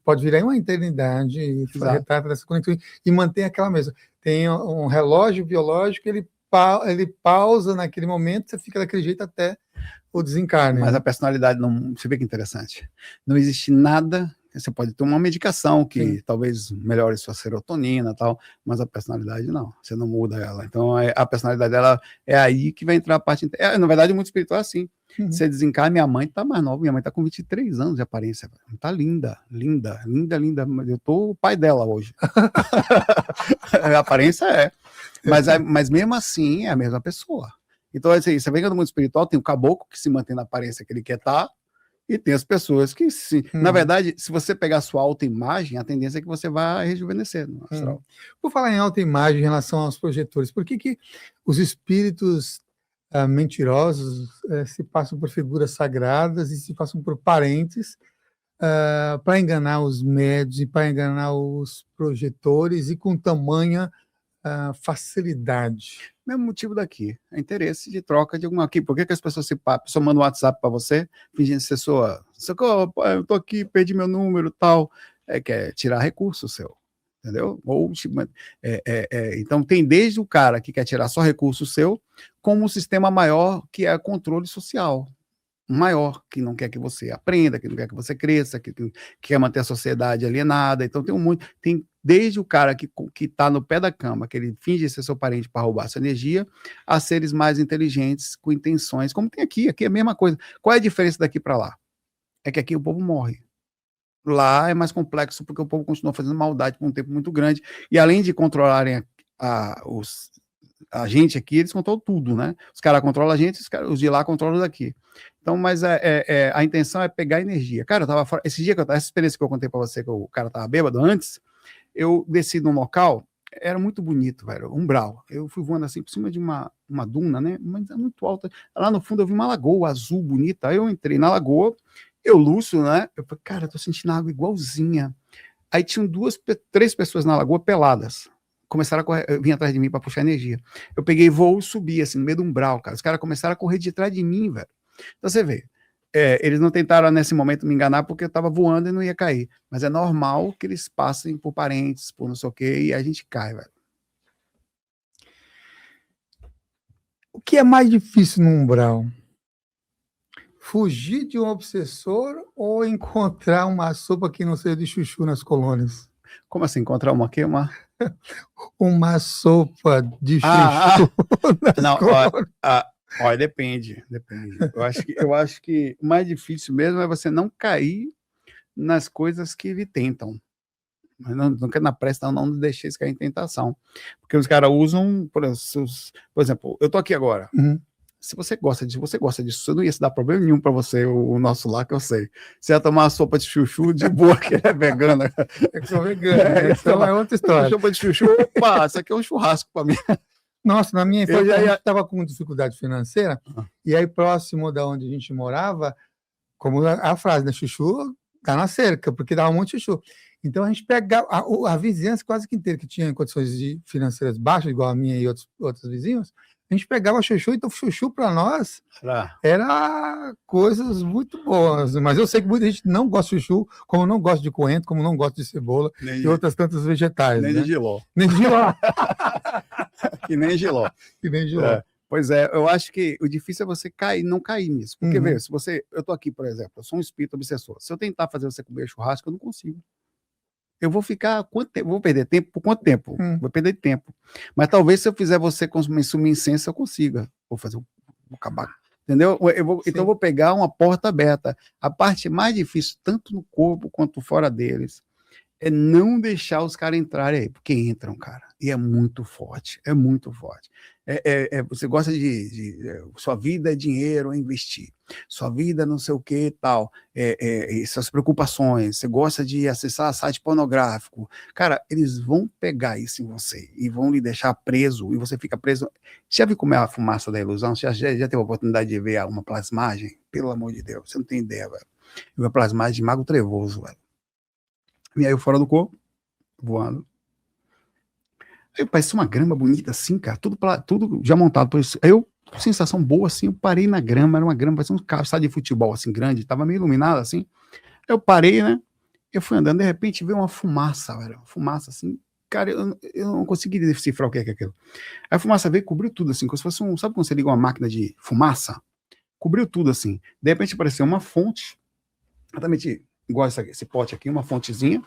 B: pode virar uma eternidade e retrata dessa conexão e mantém aquela mesma. Tem um relógio biológico, ele pausa naquele momento, você fica daquele jeito até o desencarne.
A: Mas a personalidade não. Você vê que interessante. Não existe nada. Você pode ter uma medicação que talvez melhore sua serotonina e tal, mas a personalidade não. Você não muda ela. Então a personalidade dela é aí que vai entrar a parte. Na verdade, muito espiritual é assim. Você desencarna, minha mãe tá mais nova, minha mãe tá com 23 anos de aparência. Tá linda, linda, linda, linda. Eu tô o pai dela hoje. A aparência é. Mas mesmo assim, é a mesma pessoa. Então, assim, você vê que no mundo espiritual tem o caboclo que se mantém na aparência que ele quer estar, e tem as pessoas que, na verdade, se você pegar a sua autoimagem, a tendência é que você vai rejuvenescer no astral.
B: Por falar em autoimagem em relação aos projetores, por que os espíritos mentirosos se passam por figuras sagradas e se passam por parentes para enganar os médios e para enganar os projetores e com tamanha facilidade?
A: Mesmo motivo daqui, é interesse de troca de alguma aqui. Por que as pessoas a pessoa manda um WhatsApp para você, fingindo ser sua, socorro, eu tô aqui, perdi meu número, tal, quer tirar recurso seu, entendeu? Ou então tem desde o cara que quer tirar só recurso seu, como um sistema maior que é controle social. Maior, que não quer que você aprenda, que não quer que você cresça, que quer manter a sociedade alienada. Então tem desde o cara que está no pé da cama, que ele finge ser seu parente para roubar sua energia, a seres mais inteligentes, com intenções, como tem aqui é a mesma coisa. Qual é a diferença daqui para lá? É que aqui o povo morre. Lá é mais complexo, porque o povo continua fazendo maldade por um tempo muito grande, e além de controlarem a gente aqui, eles controlam tudo, né? Os caras controlam a gente, os de lá controlam daqui. Então, mas a intenção é pegar energia. Cara, eu tava fora, esse dia essa experiência que eu contei para você, que o cara tava bêbado antes, eu desci num local, era muito bonito, velho, umbral. Eu fui voando assim por cima de uma duna, né? Mas é muito alta. Lá no fundo eu vi uma lagoa azul bonita. Aí eu entrei na lagoa, eu luço, né? Eu falei, cara, eu tô sentindo água igualzinha. Aí tinham três pessoas na lagoa peladas. Começaram a correr, vir atrás de mim para puxar energia. Eu peguei voo e subi, assim, no meio do umbral, cara. Os caras começaram a correr de trás de mim, velho. Então você vê, eles não tentaram nesse momento me enganar porque eu estava voando e não ia cair. Mas é normal que eles passem por parentes, por não sei o quê, e a gente cai, velho.
B: O que é mais difícil no umbral? Fugir de um obsessor ou encontrar uma sopa que não seja de chuchu nas colônias?
A: Como assim, encontrar uma aqui?
B: Uma sopa de chuchu nas
A: não,
B: colônias.
A: Olha, depende. Eu acho que o mais difícil mesmo é você não cair nas coisas que lhe tentam. Mas não quer na pressa, não deixe isso cair em tentação. Porque os caras usam, por exemplo, eu tô aqui agora.
B: Uhum.
A: Se você gosta disso, não ia se dar problema nenhum para você, o nosso lá, que eu sei. Você ia tomar uma sopa de chuchu de boa, que é vegana.
B: Eu sou vegano, então é outra história.
A: Sopa de chuchu, opa, isso aqui é um churrasco para mim.
B: Nossa, na minha infância, a gente estava com dificuldade financeira, e aí próximo da onde a gente morava, como a frase, né, chuchu tá na cerca, porque dava um monte de chuchu. Então a gente pegava, a vizinhança quase que inteira, que tinha condições financeiras baixas, igual a minha e outros vizinhos, a gente pegava chuchu, então chuchu para nós era coisas muito boas. Mas eu sei que muita gente não gosta de chuchu, como não gosta de coentro, como não gosta de cebola e outras tantas vegetais.
A: Nem, né? De giló.
B: Nem de giló.
A: Que nem giló.
B: Que nem giló.
A: Pois é, eu acho que o difícil é você não cair nisso. Porque, vê, eu tô aqui, por exemplo, eu sou um espírito obsessor. Se eu tentar fazer você comer churrasco, eu não consigo. Eu vou ficar quanto tempo? Vou perder tempo por quanto tempo? Vou perder tempo. Mas talvez se eu fizer você consumir incenso, eu consiga. Vou acabar. Entendeu? Então eu vou pegar uma porta aberta. A parte mais difícil, tanto no corpo quanto fora deles, é não deixar os caras entrarem aí, porque entram, cara, e é muito forte, é muito forte. Você gosta sua vida é dinheiro, é investir, sua vida não sei o que e tal, suas preocupações, você gosta de acessar site pornográfico, cara, eles vão pegar isso em você e vão lhe deixar preso, e você fica preso. Já viu como é a fumaça da ilusão? Você já teve a oportunidade de ver uma plasmagem? Pelo amor de Deus, você não tem ideia, velho. Eu vi a plasmagem de Mago Trevoso, velho. E aí eu fora do corpo, voando. Aí parecia uma grama bonita assim, cara, tudo já montado por isso. Aí eu, sensação boa assim, eu parei na grama, era uma grama, parecia um carro de futebol assim, grande, tava meio iluminado assim. Aí eu parei, né, eu fui andando, de repente veio uma fumaça, velho, uma fumaça assim, cara, eu não consegui decifrar o que é aquilo. Aí a fumaça veio e cobriu tudo assim, como se fosse sabe quando você liga uma máquina de fumaça? Cobriu tudo assim. De repente apareceu uma fonte, exatamente igual esse pote aqui, uma fontezinha,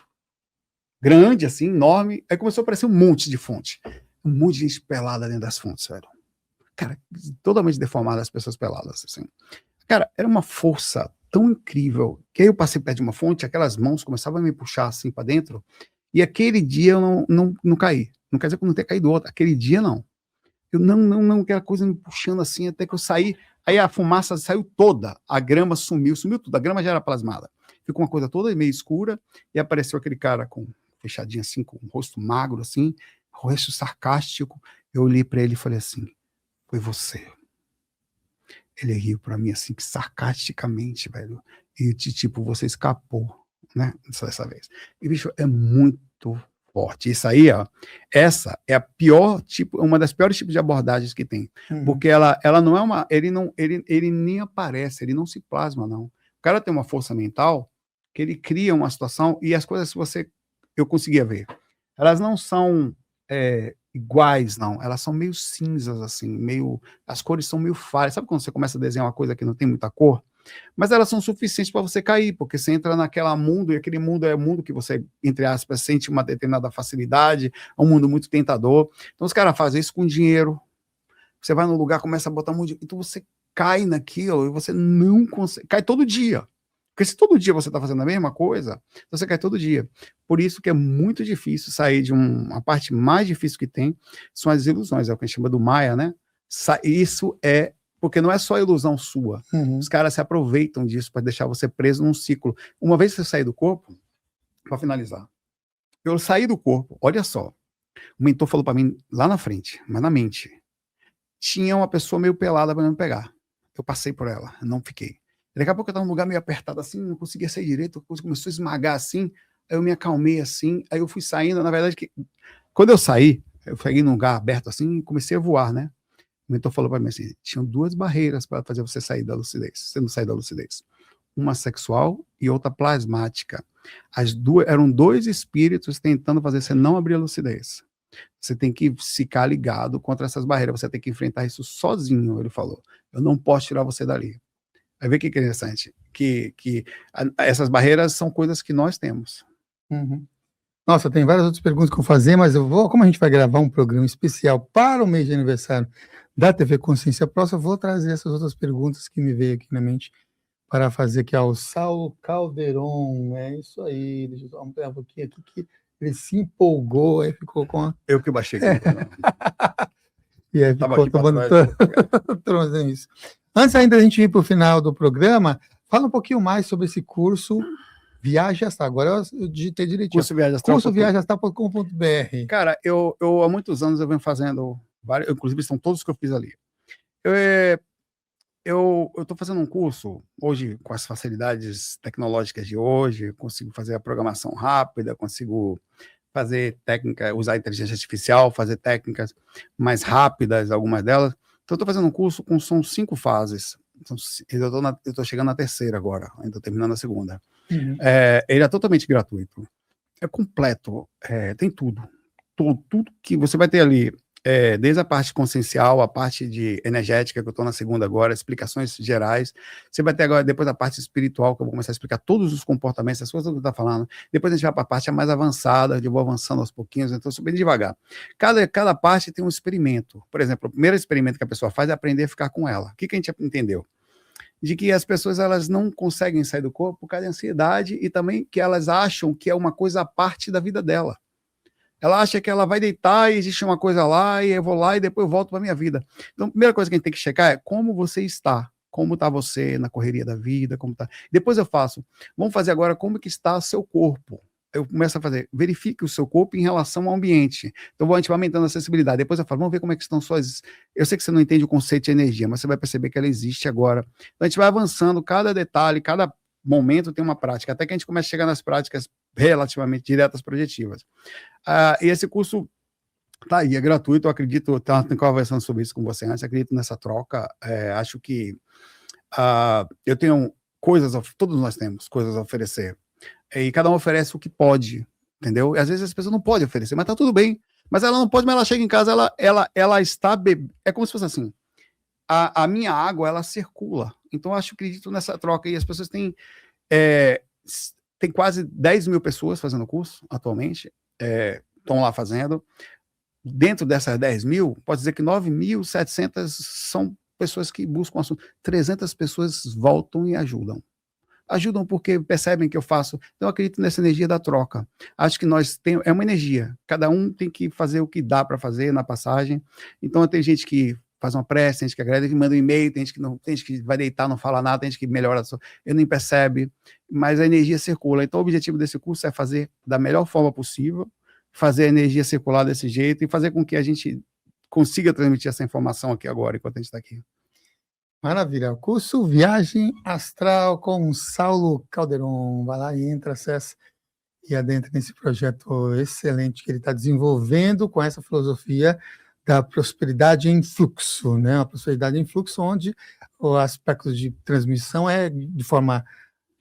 A: grande, assim, enorme. Aí começou a aparecer um monte de fonte. Um monte de gente pelada dentro das fontes, velho. Cara, totalmente deformada as pessoas peladas, assim. Cara, era uma força tão incrível que aí eu passei perto de uma fonte, aquelas mãos começavam a me puxar assim para dentro, e aquele dia eu não caí. Não quer dizer que eu não tenha caído outro. Aquele dia não. Eu não, aquela coisa me puxando assim, até que eu saí. Aí a fumaça saiu toda, a grama sumiu tudo. A grama já era plasmada. Ficou uma coisa toda meio escura, e apareceu aquele cara fechadinho assim, com o rosto magro assim, rosto sarcástico. Eu olhei para ele e falei assim, foi você. Ele riu para mim assim, sarcasticamente, velho. E tipo, você escapou. né? Só dessa vez. E, bicho, é muito forte. Isso aí, ó, essa é a pior tipo, uma das piores tipos de abordagens que tem. Porque ela não é uma. Ele nem aparece, ele não se plasma, não. O cara tem uma força mental que ele cria uma situação e as coisas que eu conseguia ver. Elas não são iguais, não. Elas são meio cinzas, assim, meio. As cores são meio falhas. Sabe quando você começa a desenhar uma coisa que não tem muita cor? Mas elas são suficientes para você cair, porque você entra naquela mundo, e aquele mundo é o mundo que você, entre aspas, sente uma determinada facilidade, é um mundo muito tentador. Então os caras fazem isso com dinheiro. Você vai no lugar, começa a botar um monte de... Então você cai naquilo e você não consegue. Cai todo dia. Porque se todo dia você está fazendo a mesma coisa, você cai todo dia. Por isso que é muito difícil sair de uma parte mais difícil que tem, são as ilusões, é o que a gente chama do Maia, né? Isso é porque não é só ilusão sua. Os caras se aproveitam disso para deixar você preso num ciclo. Uma vez que você sair do corpo, para finalizar, eu saí do corpo, olha só, o mentor falou para mim lá na frente, mas na mente, tinha uma pessoa meio pelada para me pegar. Eu passei por ela, não fiquei. Daqui a pouco eu estava num lugar meio apertado assim, não conseguia sair direito, a coisa começou a esmagar assim, aí eu me acalmei assim, aí eu fui saindo, na verdade, quando eu saí, eu peguei num lugar aberto assim e comecei a voar, né? O mentor falou para mim assim, tinham duas barreiras para fazer você sair da lucidez, você não sair da lucidez. Uma sexual e outra plasmática. As duas, eram dois espíritos tentando fazer você não abrir a lucidez. Você tem que ficar ligado contra essas barreiras, você tem que enfrentar isso sozinho, ele falou. Eu não posso tirar você dali. Aí vê que interessante, que essas barreiras são coisas que nós temos.
B: Nossa, tem várias outras perguntas que eu vou fazer, mas como a gente vai gravar um programa especial para o mês de aniversário da TV Consciência Próxima, eu vou trazer essas outras perguntas que me veio aqui na mente para fazer aqui ao Saulo Calderon. É isso aí, deixa eu só ampliar um pouquinho aqui, que ele se empolgou, aí ficou com a...
A: Eu que baixei aqui.
B: E aí ficou tomando trazendo isso. Antes ainda da gente ir para o final do programa, fala um pouquinho mais sobre esse curso Viagem Astral. Agora eu digitei direitinho.
A: Curso
B: viagemastral.com.br.
A: Cara, eu há muitos anos eu venho fazendo vários, inclusive são todos que eu fiz ali. Eu estou fazendo um curso, hoje, com as facilidades tecnológicas de hoje, consigo fazer a programação rápida, consigo fazer técnica, usar a inteligência artificial, fazer técnicas mais rápidas, algumas delas. Então, eu estou fazendo um curso são 5 fases. Então, eu estou chegando na terceira agora, ainda estou terminando a segunda. Ele é totalmente gratuito. É completo, tem tudo. Tudo que você vai ter ali, desde a parte consciencial, a parte de energética, que eu estou na segunda agora, explicações gerais. Você vai ter agora, depois a parte espiritual, que eu vou começar a explicar todos os comportamentos, as coisas que eu estou falando. Depois a gente vai para a parte mais avançada, eu vou avançando aos pouquinhos, então bem devagar. Cada parte tem um experimento. Por exemplo, o primeiro experimento que a pessoa faz é aprender a ficar com ela. O que a gente entendeu? De que as pessoas elas não conseguem sair do corpo por causa da ansiedade e também que elas acham que é uma coisa à parte da vida dela. Ela acha que ela vai deitar e existe uma coisa lá, e eu vou lá e depois eu volto para a minha vida. Então, a primeira coisa que a gente tem que checar é como você está. Como está você na correria da vida, como está. Depois eu faço. Vamos fazer agora como que está seu corpo. Eu começo a fazer, verifique o seu corpo em relação ao ambiente. Então, a gente vai aumentando a sensibilidade. Depois eu falo, vamos ver como é que estão suas... Eu sei que você não entende o conceito de energia, mas você vai perceber que ela existe agora. Então, a gente vai avançando, cada detalhe, cada momento tem uma prática, até que a gente começa a chegar nas práticas relativamente diretas, projetivas. E esse curso tá aí, é gratuito, eu acredito, estava conversando sobre isso com você antes, acredito nessa troca, acho que eu tenho coisas, todos nós temos coisas a oferecer, e cada um oferece o que pode, entendeu? E às vezes as pessoas não podem oferecer, mas tá tudo bem, mas ela não pode, mas ela chega em casa, ela está bebendo, é como se fosse assim, a minha água, ela circula, então eu acredito nessa troca, e as pessoas têm quase 10 mil pessoas fazendo o curso, atualmente, estão lá fazendo. Dentro dessas 10 mil, pode dizer que 9.700 são pessoas que buscam assunto. 300 pessoas voltam e ajudam. Ajudam porque percebem que eu faço. Então, eu acredito nessa energia da troca. Acho que é uma energia. Cada um tem que fazer o que dá para fazer na passagem. Então, tem gente que faz uma prece, tem gente que agradece, que manda um e-mail, tem gente que vai deitar, não fala nada, tem gente que melhora, eu nem percebe, mas a energia circula. Então, o objetivo desse curso é fazer da melhor forma possível, fazer a energia circular desse jeito e fazer com que a gente consiga transmitir essa informação aqui agora, enquanto a gente está aqui.
B: Maravilha. O curso Viagem Astral com Saulo Calderon. Vai lá e entra, acessa e adentra nesse projeto excelente que ele está desenvolvendo com essa filosofia da prosperidade em fluxo, né? A prosperidade em fluxo, onde o aspecto de transmissão é de forma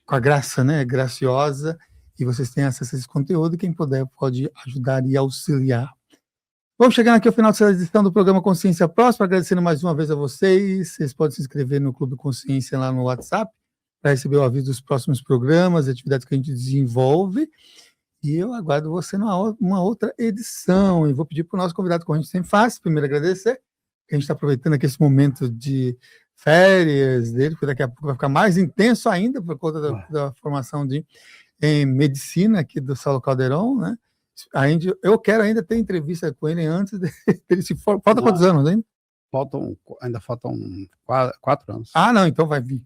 B: com a graça, né? Graciosa, e vocês têm acesso a esse conteúdo. Quem puder pode ajudar e auxiliar. Vamos chegando aqui ao final dessa edição do programa Consciência Próspera, agradecendo mais uma vez a vocês. Vocês podem se inscrever no Clube Consciência lá no WhatsApp para receber o aviso dos próximos programas, atividades que a gente desenvolve. E eu aguardo você numa outra edição. E vou pedir para o nosso convidado, como a gente sempre faz, primeiro agradecer, que a gente está aproveitando aqui esse momento de férias dele, porque daqui a pouco vai ficar mais intenso ainda por conta da formação em medicina aqui do Saulo Calderon, né? Eu quero ainda ter entrevista com ele antes dele se for. Falta quantos anos ainda?
A: Ainda faltam 4 anos.
B: Ah, não, então vai vir.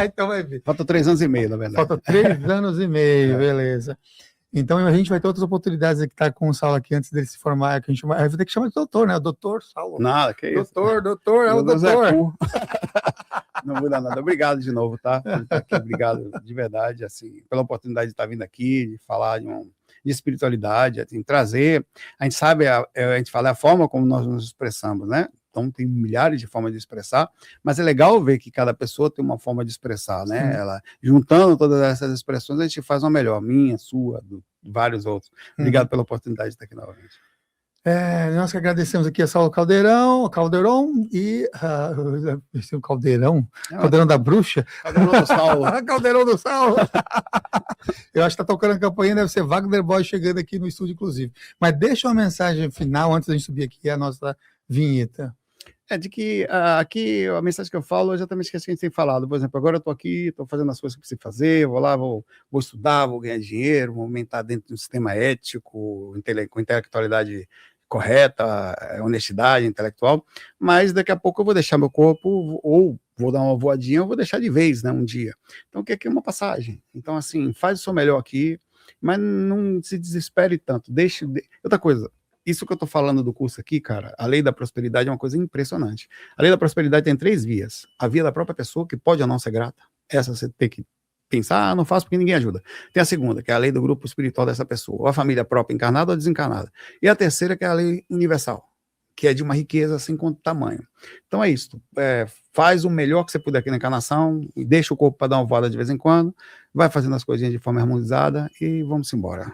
B: Então vai vir.
A: Falta 3 anos e meio, na verdade.
B: Falta 3 anos e meio, beleza. Então a gente vai ter outras oportunidades de estar com o Saulo aqui antes dele se formar, que a gente vai ter que chamar de doutor, né? Doutor Saulo.
A: Nada, que isso.
B: Doutor, é o doutor.
A: Não muda nada. Obrigado de novo, tá? Obrigado de verdade, assim, pela oportunidade de estar vindo aqui, de falar de espiritualidade, assim, trazer. A gente sabe, a gente fala a forma como nós nos expressamos, né? Então tem milhares de formas de expressar, mas é legal ver que cada pessoa tem uma forma de expressar, né? Ela, juntando todas essas expressões, a gente faz uma melhor, minha, sua, de vários outros. Obrigado pela oportunidade de estar aqui novamente.
B: Nós que agradecemos aqui a Saulo Calderon e o Caldeirão da Bruxa.
A: Caldeirão do Saulo.
B: Caldeirão do Saulo. Eu acho que está tocando a campainha, deve ser Wagner Boy chegando aqui no estúdio, inclusive. Mas deixa uma mensagem final, antes da gente subir aqui a nossa vinheta.
A: De que aqui a mensagem que eu falo é exatamente o que a gente tem falado. Por exemplo, agora eu estou aqui, estou fazendo as coisas que preciso fazer, vou lá, vou estudar, vou ganhar dinheiro, vou aumentar dentro de um sistema ético, com intelectualidade correta, honestidade intelectual, mas daqui a pouco eu vou deixar meu corpo, ou vou dar uma voadinha, ou vou deixar de vez, né, um dia. Então, o que é uma passagem? Então, assim, faz o seu melhor aqui, mas não se desespere tanto. Outra coisa, isso que eu estou falando do curso aqui, cara, a lei da prosperidade é uma coisa impressionante. A lei da prosperidade tem 3 vias. A via da própria pessoa, que pode ou não ser grata. Essa você tem que pensar, não faço porque ninguém ajuda. Tem a segunda, que é a lei do grupo espiritual dessa pessoa, ou a família própria, encarnada ou desencarnada. E a terceira, que é a lei universal, que é de uma riqueza assim quanto tamanho. Então é isso. Faz o melhor que você puder aqui na encarnação, e deixa o corpo para dar uma voada de vez em quando, vai fazendo as coisinhas de forma harmonizada e vamos embora.